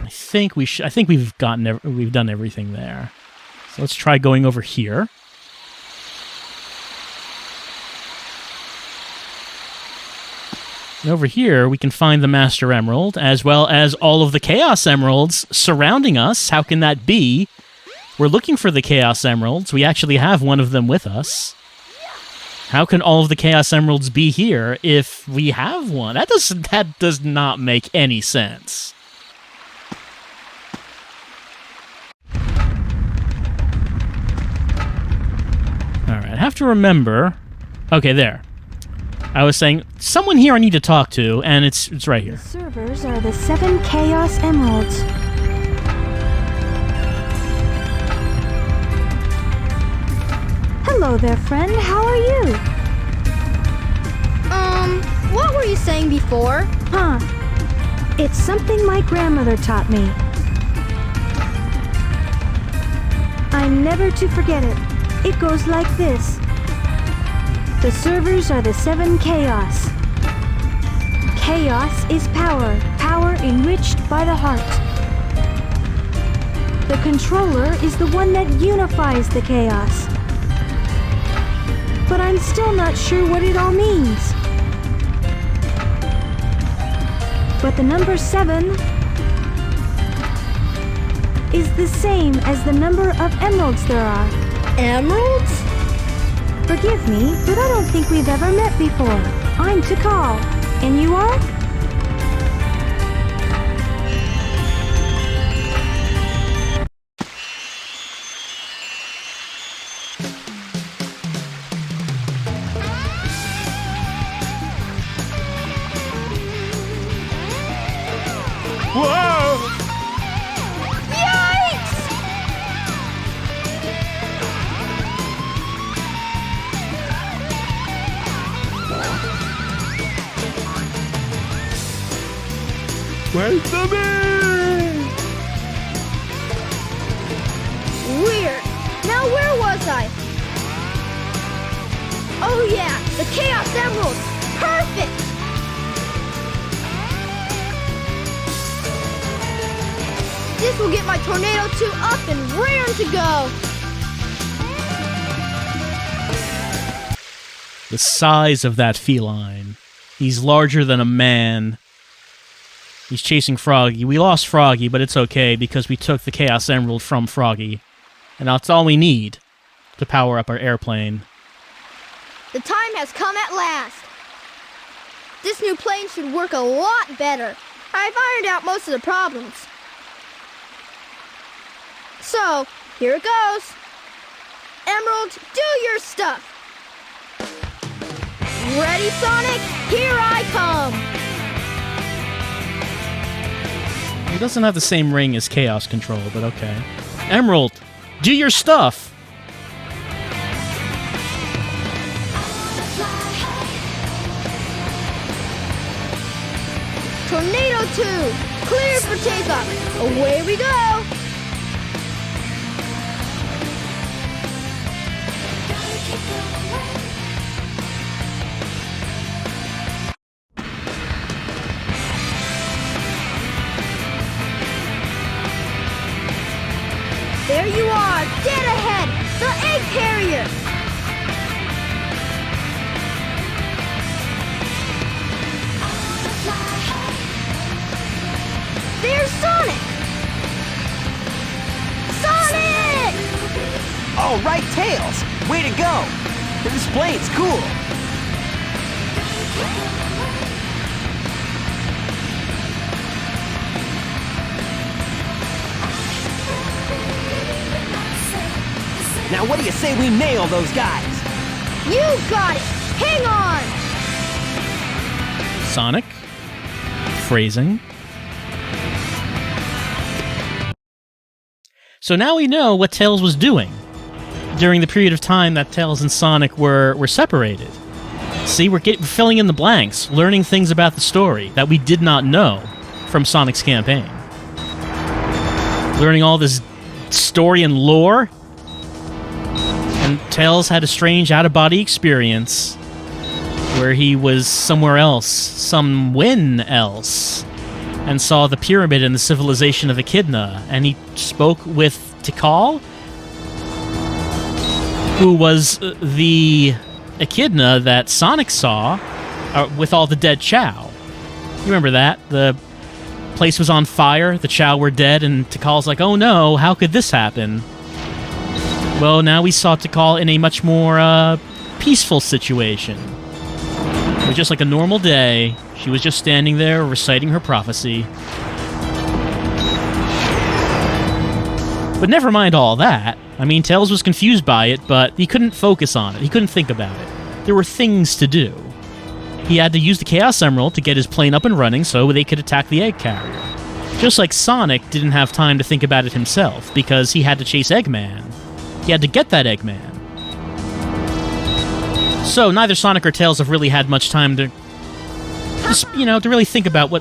I think we've done everything there. So let's try going over here. And over here, we can find the Master Emerald, as well as all of the Chaos Emeralds surrounding us. How can that be? We're looking for the Chaos Emeralds. We actually have one of them with us. How can all of the Chaos Emeralds be here if we have one? That does not make any sense. Alright, I have to remember... Okay, there. I was saying, someone here I need to talk to, and it's right here. The servers are the 7 Chaos Emeralds. Hello there, friend. How are you? What were you saying before? Huh. It's something my grandmother taught me. I'm never to forget it. It goes like this. The servers are the 7 chaos. Chaos is power, power enriched by the heart. The controller is the one that unifies the chaos. But I'm still not sure what it all means. But the number 7 is the same as the number of emeralds there are. Emeralds? Forgive me, but I don't think we've ever met before. I'm Tikal, and you are? Whoa! Yikes! Wait for me! Weird. Now where was I? Oh yeah, the Chaos Emerald. Perfect! This will get my Tornado 2 up and raring to go. The size of that feline. He's larger than a man. He's chasing Froggy. We lost Froggy, but it's okay because we took the Chaos Emerald from Froggy. And that's all we need to power up our airplane. The time has come at last. This new plane should work a lot better. I've ironed out most of the problems. So, here it goes. Emerald, do your stuff. Ready, Sonic? Here I come. He doesn't have the same ring as Chaos Control, but okay. Emerald, do your stuff! Tornado 2, clear for takeoff. Away we go. There you are, dead ahead, the egg carrier. There's Sonic! Sonic! All right, Tails! Way to go! This plane's cool! Now what do you say we nail those guys? You got it! Hang on! Sonic. Phrasing. So now we know what Tails was doing during the period of time that Tails and Sonic were separated. See, we're filling in the blanks, learning things about the story that we did not know from Sonic's campaign. Learning all this story and lore. And Tails had a strange out-of-body experience where he was somewhere else, somewhen else, and saw the pyramid and the civilization of Echidna, and he spoke with Tikal, who was the Echidna that Sonic saw with all the dead Chao. You remember that? The place was on fire, the Chao were dead, and Tikal's like, oh no, how could this happen? Well, now we saw Tikal in a much more peaceful situation. It was just like a normal day. She was just standing there reciting her prophecy. But never mind all that. I mean, Tails was confused by it, but he couldn't focus on it. He couldn't think about it. There were things to do. He had to use the Chaos Emerald to get his plane up and running so they could attack the egg carrier. Just like Sonic didn't have time to think about it himself, because he had to chase Eggman. He had to get that Eggman. So neither Sonic or Tails have really had much time to, to really think about So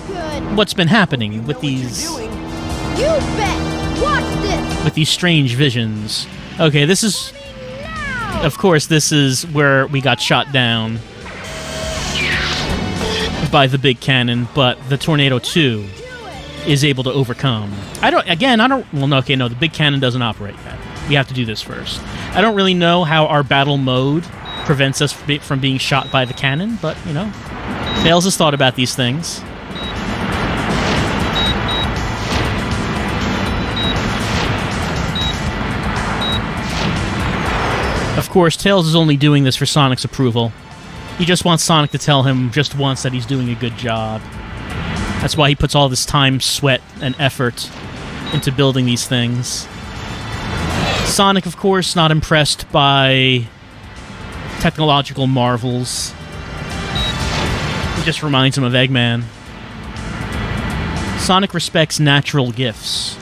good. what's been happening with these You bet. Watch this. with these strange visions. Okay, this is, Now. of course, this is where we got shot down by the big cannon, but the Tornado 2 is able to overcome. The big cannon doesn't operate yet. We have to do this first. I don't really know how our battle mode prevents us from being shot by the cannon, but, Tails has thought about these things. Of course, Tails is only doing this for Sonic's approval. He just wants Sonic to tell him just once that he's doing a good job. That's why he puts all this time, sweat, and effort into building these things. Sonic, of course, not impressed by technological marvels. It just reminds him of Eggman. Sonic respects natural gifts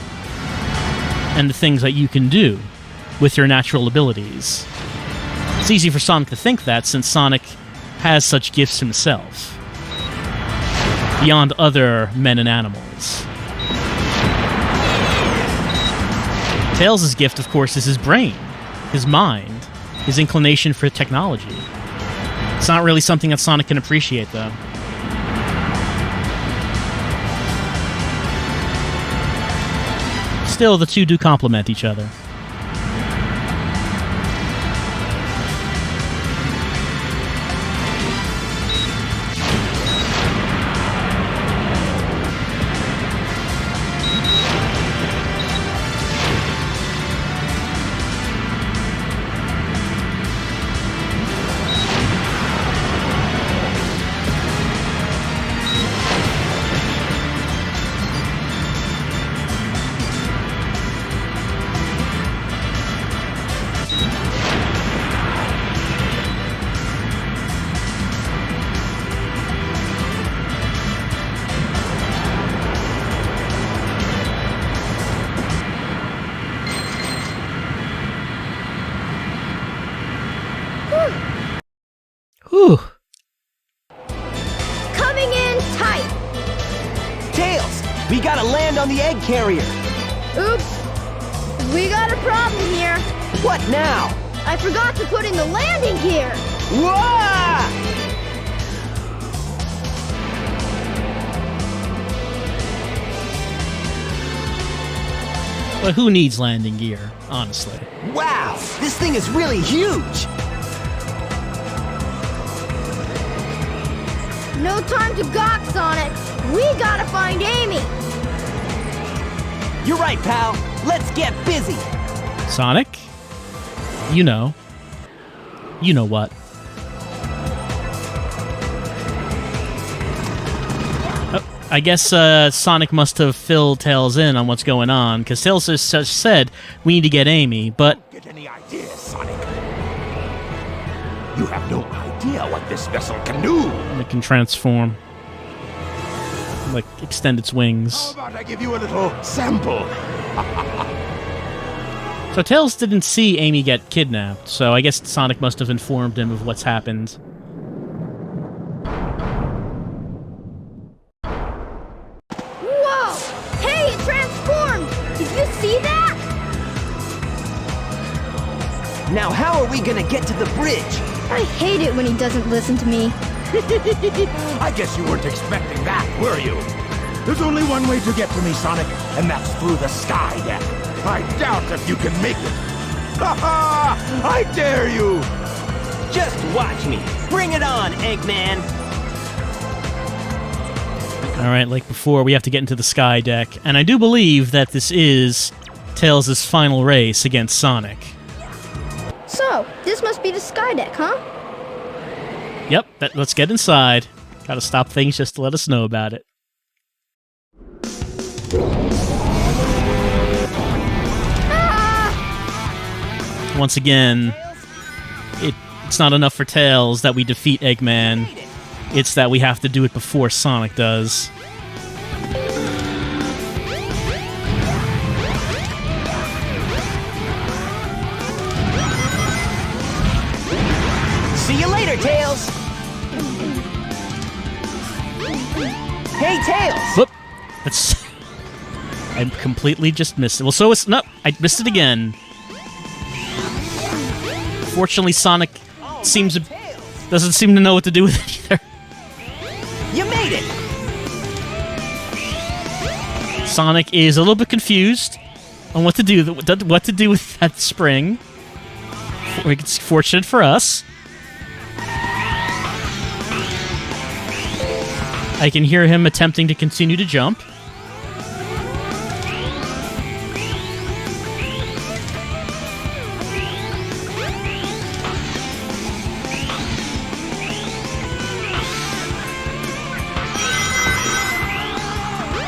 and the things that you can do with your natural abilities. It's easy for Sonic to think that, since Sonic has such gifts himself, beyond other men and animals. Tails' gift, of course, is his brain, his mind, his inclination for technology. It's not really something that Sonic can appreciate, though. Still, the two do complement each other. Whew. Coming in tight. Tails, we gotta land on the egg carrier. Oops. We got a problem here. What now? I forgot to put in the landing gear. Whoa! But who needs landing gear, honestly? Wow, this thing is really huge. No time to gawk, Sonic. We gotta find Amy. You're right, pal. Let's get busy. Sonic? You know. You know what. I guess Sonic must have filled Tails in on what's going on, because Tails has just said we need to get Amy, but... Get any ideas, Sonic? You have no idea what this vessel can do. It can transform. Like, extend its How wings. about I give you a little sample? So Tails didn't see Amy get kidnapped, so I guess Sonic must have informed him of what's happened. Whoa! Hey, it transformed! Did you see that? Now how are we gonna get to the bridge? I hate it when he doesn't listen to me. I guess you weren't expecting that, were you? There's only one way to get to me, Sonic, and that's through the sky deck. I doubt if you can make it. Ha ha! I dare you! Just watch me. Bring it on, Eggman. Alright, like before, we have to get into the sky deck, and I do believe that this is Tails' final race against Sonic. So, this must be the sky deck, huh? Yep, let's get inside. Gotta stop things just to let us know about it. Once again, it's not enough for Tails that we defeat Eggman. It's that we have to do it before Sonic does. Later, Tails! Hey, Tails! Whoop. That's... I completely just missed it. Well, so it's... No, I missed it again. Fortunately, Sonic doesn't seem to know what to do with it either. You made it! Sonic is a little bit confused on what to do with that spring. It's fortunate for us. I can hear him attempting to continue to jump.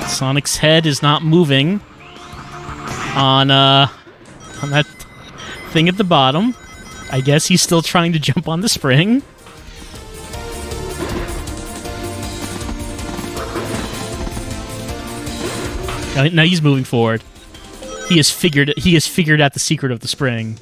Sonic's head is not moving on that thing at the bottom. I guess he's still trying to jump on the spring. Now he's moving forward. He has figured out the secret of the spring.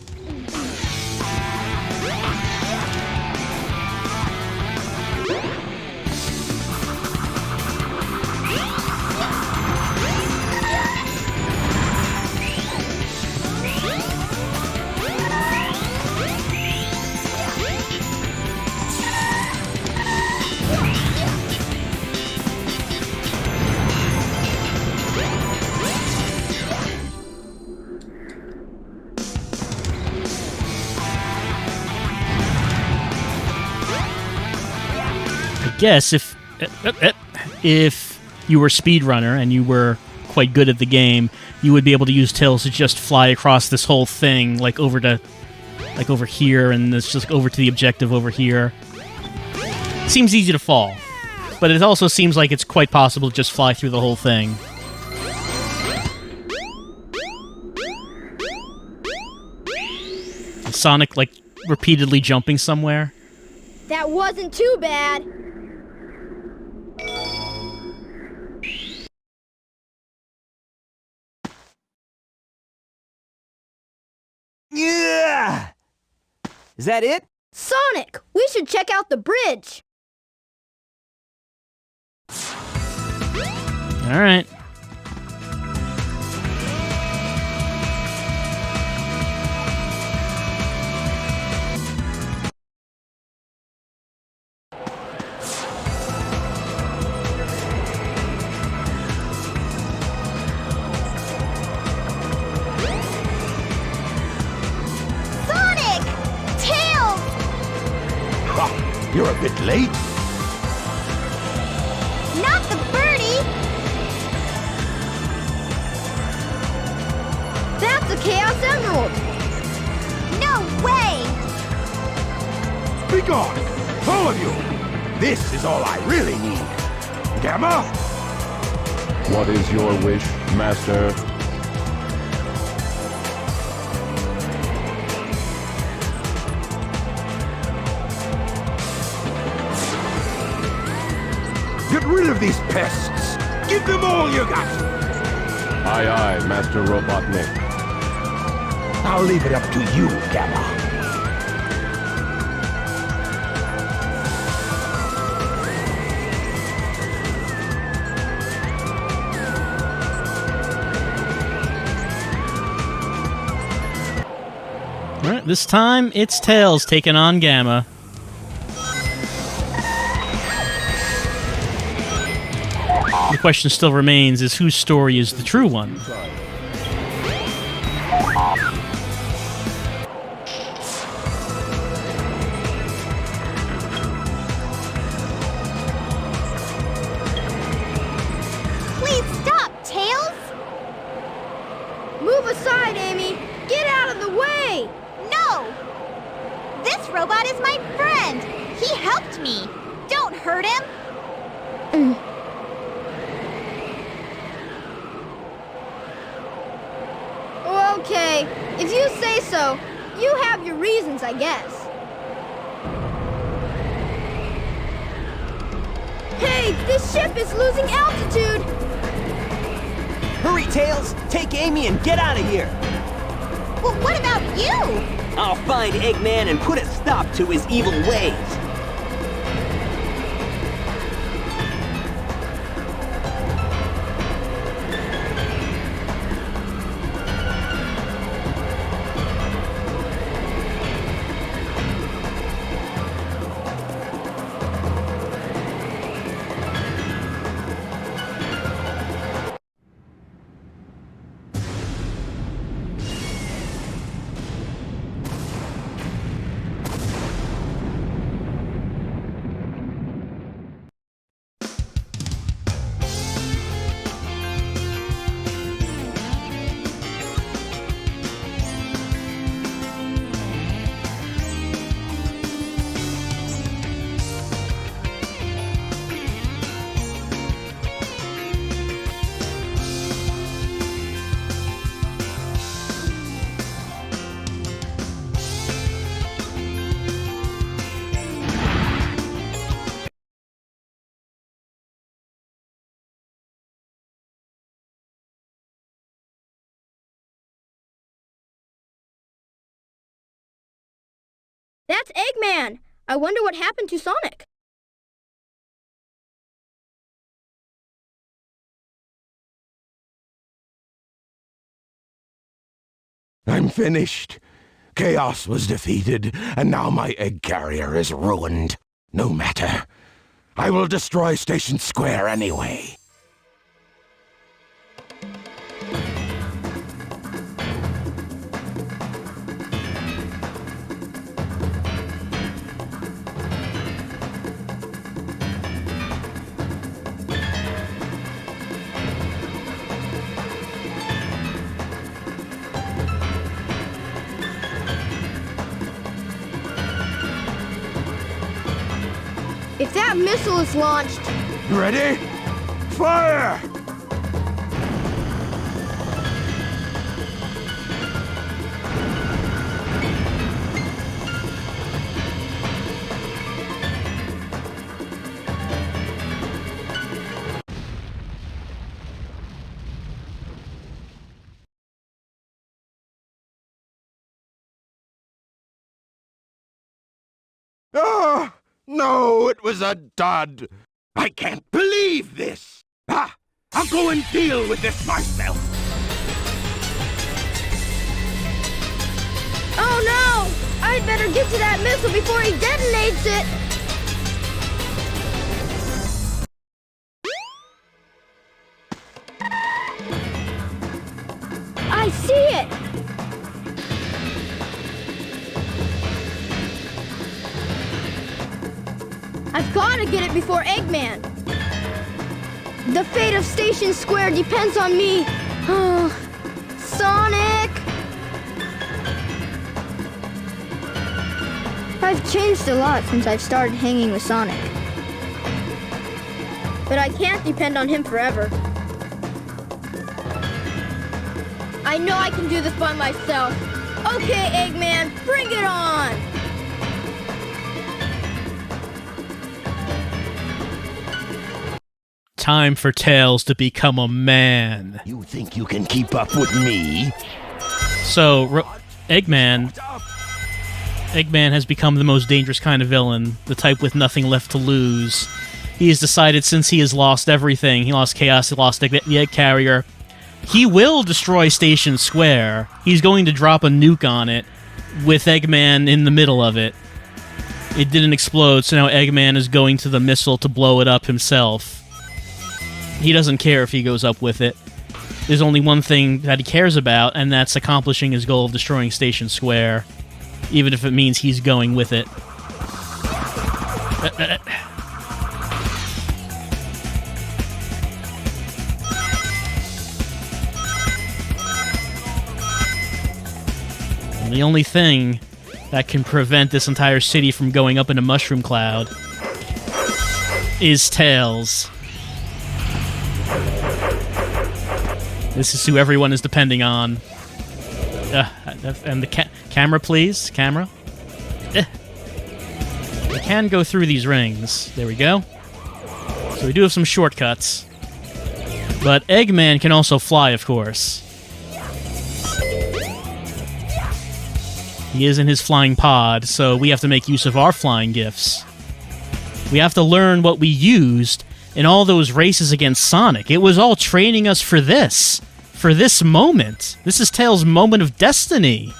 I guess if you were a speedrunner and you were quite good at the game, you would be able to use Tails to just fly across this whole thing, like over here, and it's just over to the objective over here. It seems easy to fall, but it also seems like it's quite possible to just fly through the whole thing. Is Sonic, like, repeatedly jumping somewhere? That wasn't too bad. Yeah! Is that it? Sonic, we should check out the bridge. All right. You're a bit late. Not the birdie! That's a Chaos Emerald! No way! Be gone, all of you! This is all I really need. Gamma? What is your wish, Master? Get rid of these pests! Give them all you got! Aye, aye, Master Robotnik. I'll leave it up to you, Gamma. All right, this time it's Tails taking on Gamma. The question still remains is whose story is the true one? Please stop, Tails! Move aside, Amy! Get out of the way! No! This robot is my friend! He helped me! Don't hurt him! Okay, if you say so, you have your reasons, I guess. Hey, this ship is losing altitude! Hurry, Tails! Take Amy and get out of here! Well, what about you? I'll find Eggman and put a stop to his evil ways. That's Eggman! I wonder what happened to Sonic. I'm finished. Chaos was defeated, and now my egg carrier is ruined. No matter. I will destroy Station Square anyway. If that missile is launched... Ready? Fire! Ah! No, it was a dud. I can't believe this. I'll go and deal with this myself. Oh no! I'd better get to that missile before he detonates it! I see it! I've gotta get it before Eggman! The fate of Station Square depends on me! Sonic! I've changed a lot since I've started hanging with Sonic. But I can't depend on him forever. I know I can do this by myself. Okay, Eggman, bring it on! Time for Tails to become a man. You think you can keep up with me? So, Eggman has become the most dangerous kind of villain, the type with nothing left to lose. He has decided since he has lost everything, he lost Chaos, he lost the Egg Carrier, he will destroy Station Square. He's going to drop a nuke on it with Eggman in the middle of it. It didn't explode, so now Eggman is going to the missile to blow it up himself. He doesn't care if he goes up with it. There's only one thing that he cares about, and that's accomplishing his goal of destroying Station Square, even if it means he's going with it. And the only thing that can prevent this entire city from going up in a mushroom cloud is Tails. This is who everyone is depending on. And the camera, please. Camera. We can go through these rings. There we go. So we do have some shortcuts. But Eggman can also fly, of course. He is in his flying pod, so we have to make use of our flying gifts. We have to learn what we used in all those races against Sonic. It was all training us for this moment. This is Tails' moment of destiny.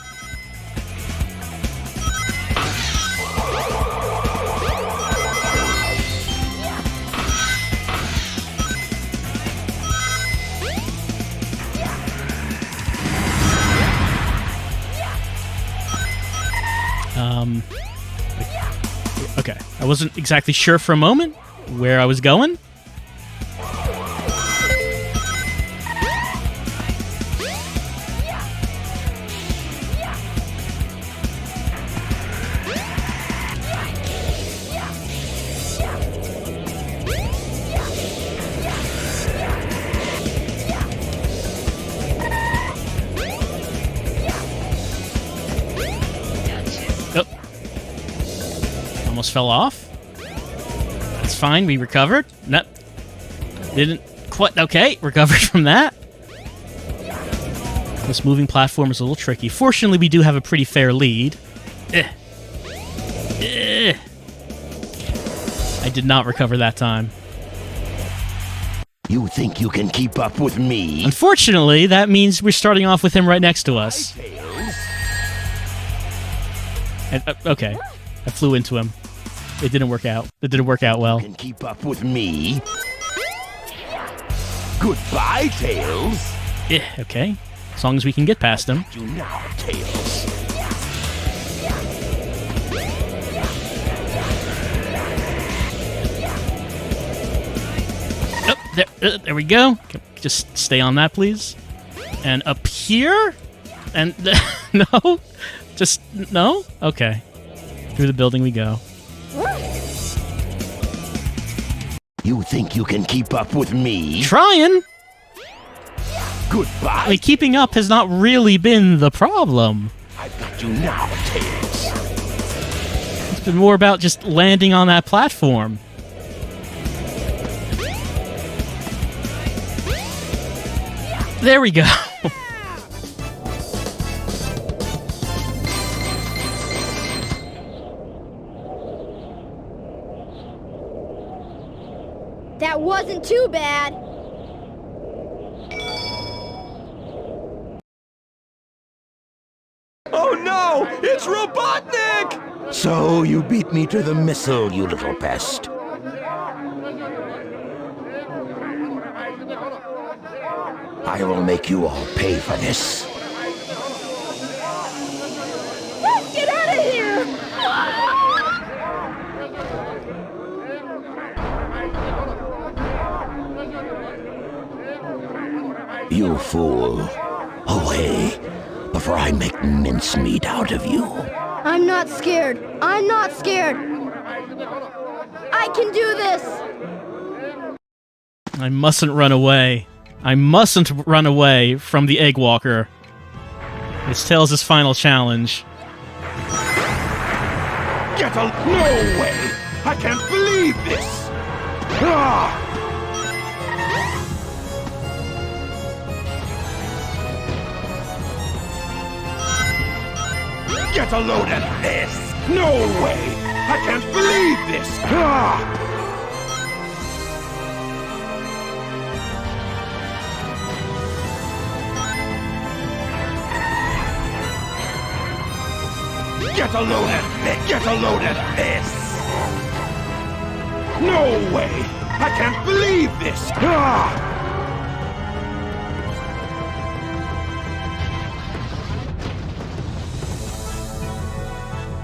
Okay, I wasn't exactly sure for a moment where I was going. Almost fell off. It's fine, we recovered. Nope. Didn't quite... Okay, recovered from that. This moving platform is a little tricky. Fortunately, we do have a pretty fair lead. I did not recover that time. You think you can keep up with me? Unfortunately, that means we're starting off with him right next to us. Tails. And, okay, I flew into him. It didn't work out. It didn't work out well. Can keep up with me? Goodbye, Tails. Yeah, okay. As long as we can get past him. You now, Tails. Oh, there we go. Okay, just stay on that, please. And up here? And no? Just no? Okay. Through the building we go. You think you can keep up with me? Trying! Goodbye. I mean, keeping up has not really been the problem. I've got you now, Tails. It's been more about just landing on that platform. There we go. That wasn't too bad. Oh no! It's Robotnik! So you beat me to the missile, you little pest. I will make you all pay for this. Get out of here! You fool. Away, before I make mincemeat out of you. I'm not scared. I'm not scared. I can do this. I mustn't run away. I mustn't run away from the Egg Walker. It's Tails' final challenge. Get a... No way! I can't believe this! Ah! Get a load of this! No way! I can't believe this! Ah! Get a load of this! Get a load of this! No way! I can't believe this! Ah!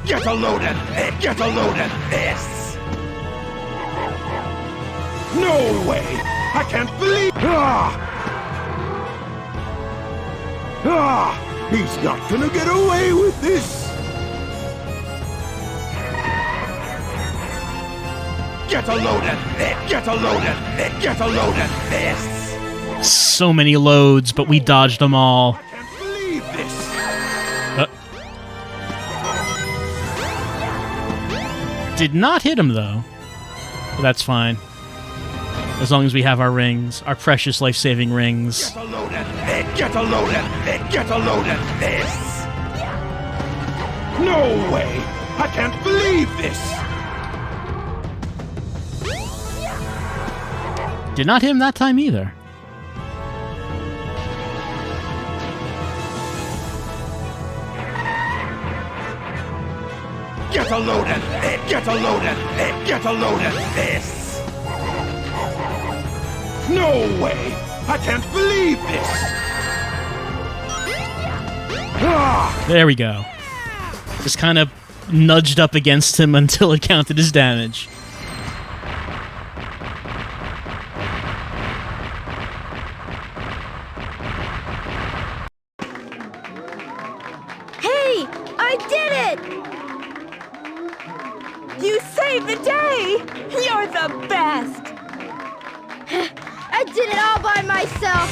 Get a load of this! Get a load of this! No way! I can't believe... Ah! Ah! He's not gonna get away with this! Get a load of this! Get a load of this! Get a load of this! So many loads, but we dodged them all. I can't believe this! Did not hit him, though. But that's fine. As long as we have our rings. Our precious life-saving rings. Get a load of this! Get a load of this! Get a load of this! No way! I can't believe this! Did not hit him that time either. Get a load of this! Get a load of this! Get a load of this! No way! I can't believe this! Ah! There we go. Just kind of nudged up against him until it counted as damage. Hey, I did it! You saved the day! You're the best! I did it all by myself.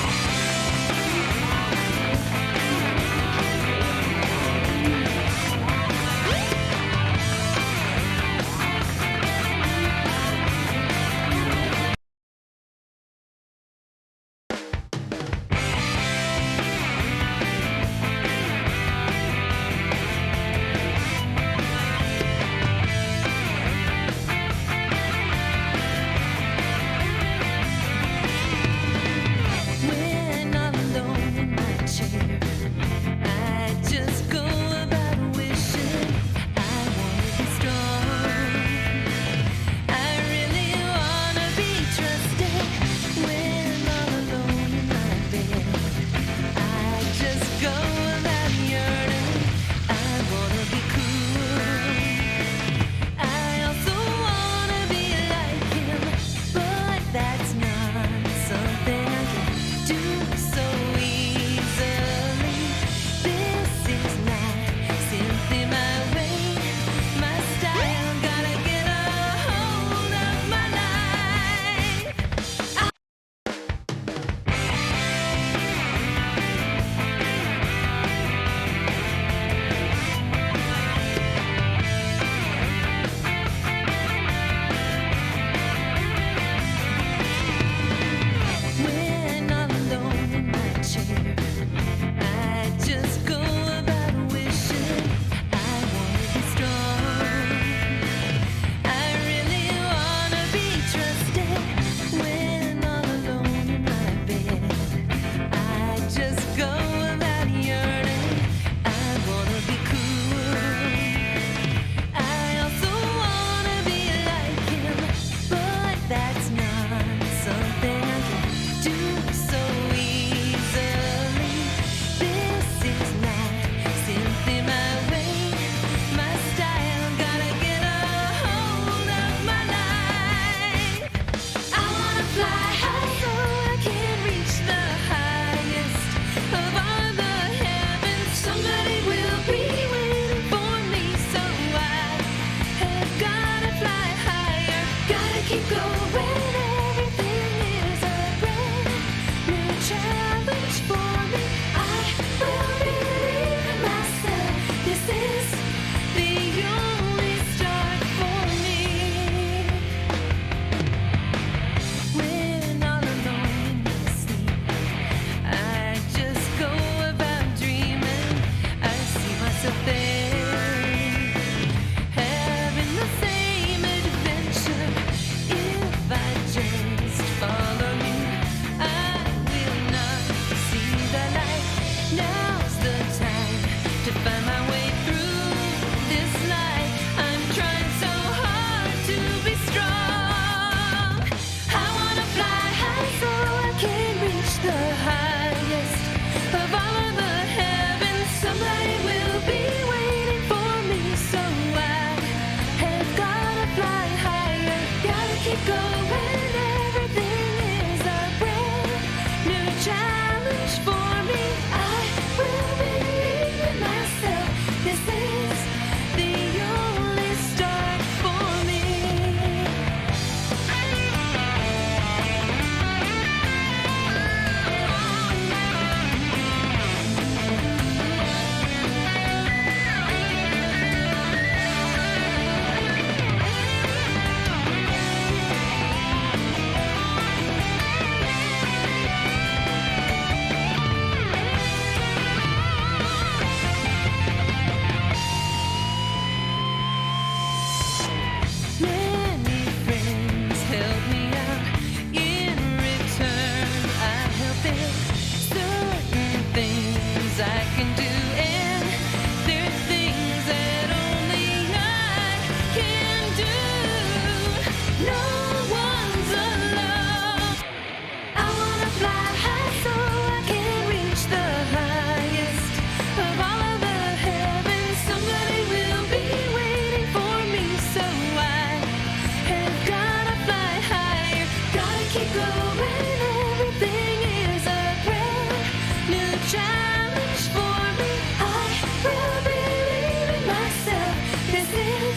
This is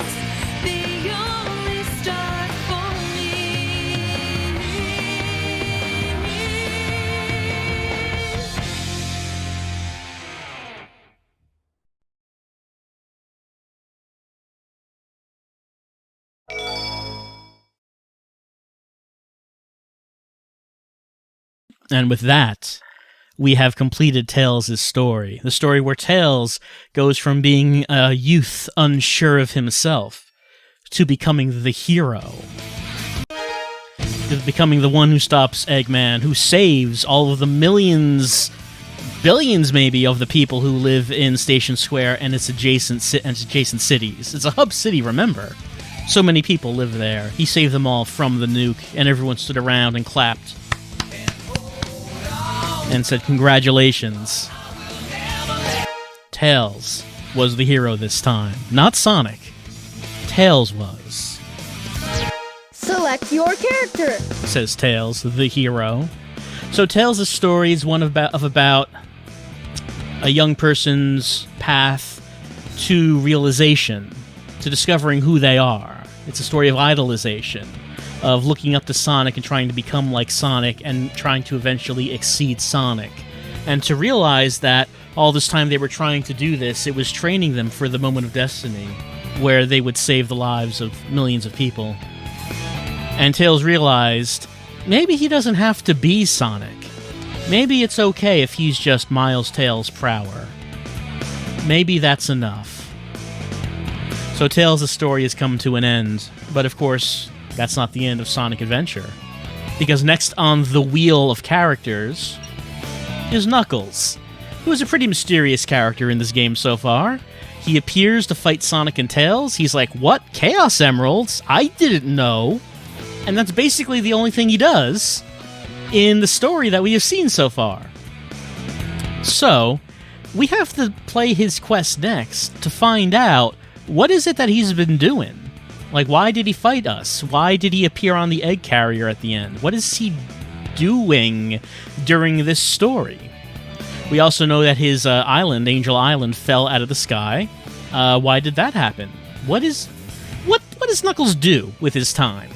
the only start for me. And with that, we have completed Tails' story. The story where Tails goes from being a youth unsure of himself to becoming the hero. To becoming the one who stops Eggman, who saves all of the millions, billions maybe, of the people who live in Station Square and its adjacent cities. It's a hub city, remember? So many people live there. He saved them all from the nuke, and everyone stood around and clapped and said, "Congratulations." Tails was the hero this time. Not Sonic. Tails was. Select your character. Says Tails, the hero. So Tails' story is one of about a young person's path to realization, to discovering who they are. It's a story of idolization, of looking up to Sonic and trying to become like Sonic and trying to eventually exceed Sonic. And to realize that all this time they were trying to do this, it was training them for the moment of destiny, where they would save the lives of millions of people. And Tails realized, maybe he doesn't have to be Sonic. Maybe it's okay if he's just Miles Tails Prower. Maybe that's enough. So Tails' story has come to an end, but of course, that's not the end of Sonic Adventure. Because next on the wheel of characters is Knuckles, who is a pretty mysterious character in this game so far. He appears to fight Sonic and Tails. He's like, "What? Chaos Emeralds? I didn't know." And that's basically the only thing he does in the story that we have seen so far. So, we have to play his quest next to find out what is it that he's been doing. Like, why did he fight us? Why did he appear on the egg carrier at the end? What is he doing during this story? We also know that his island, Angel Island, fell out of the sky. Why did that happen? What does Knuckles do with his time?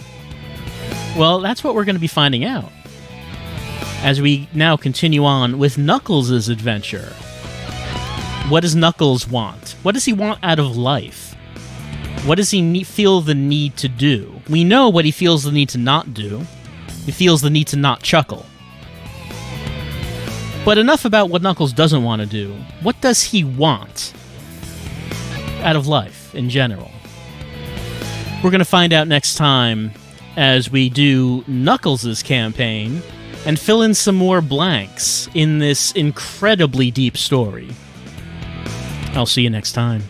Well, that's what we're going to be finding out as we now continue on with Knuckles' adventure. What does Knuckles want? What does he want out of life? What does he feel the need to do? We know what he feels the need to not do. He feels the need to not chuckle. But enough about what Knuckles doesn't want to do. What does he want out of life in general? We're going to find out next time as we do Knuckles' campaign and fill in some more blanks in this incredibly deep story. I'll see you next time.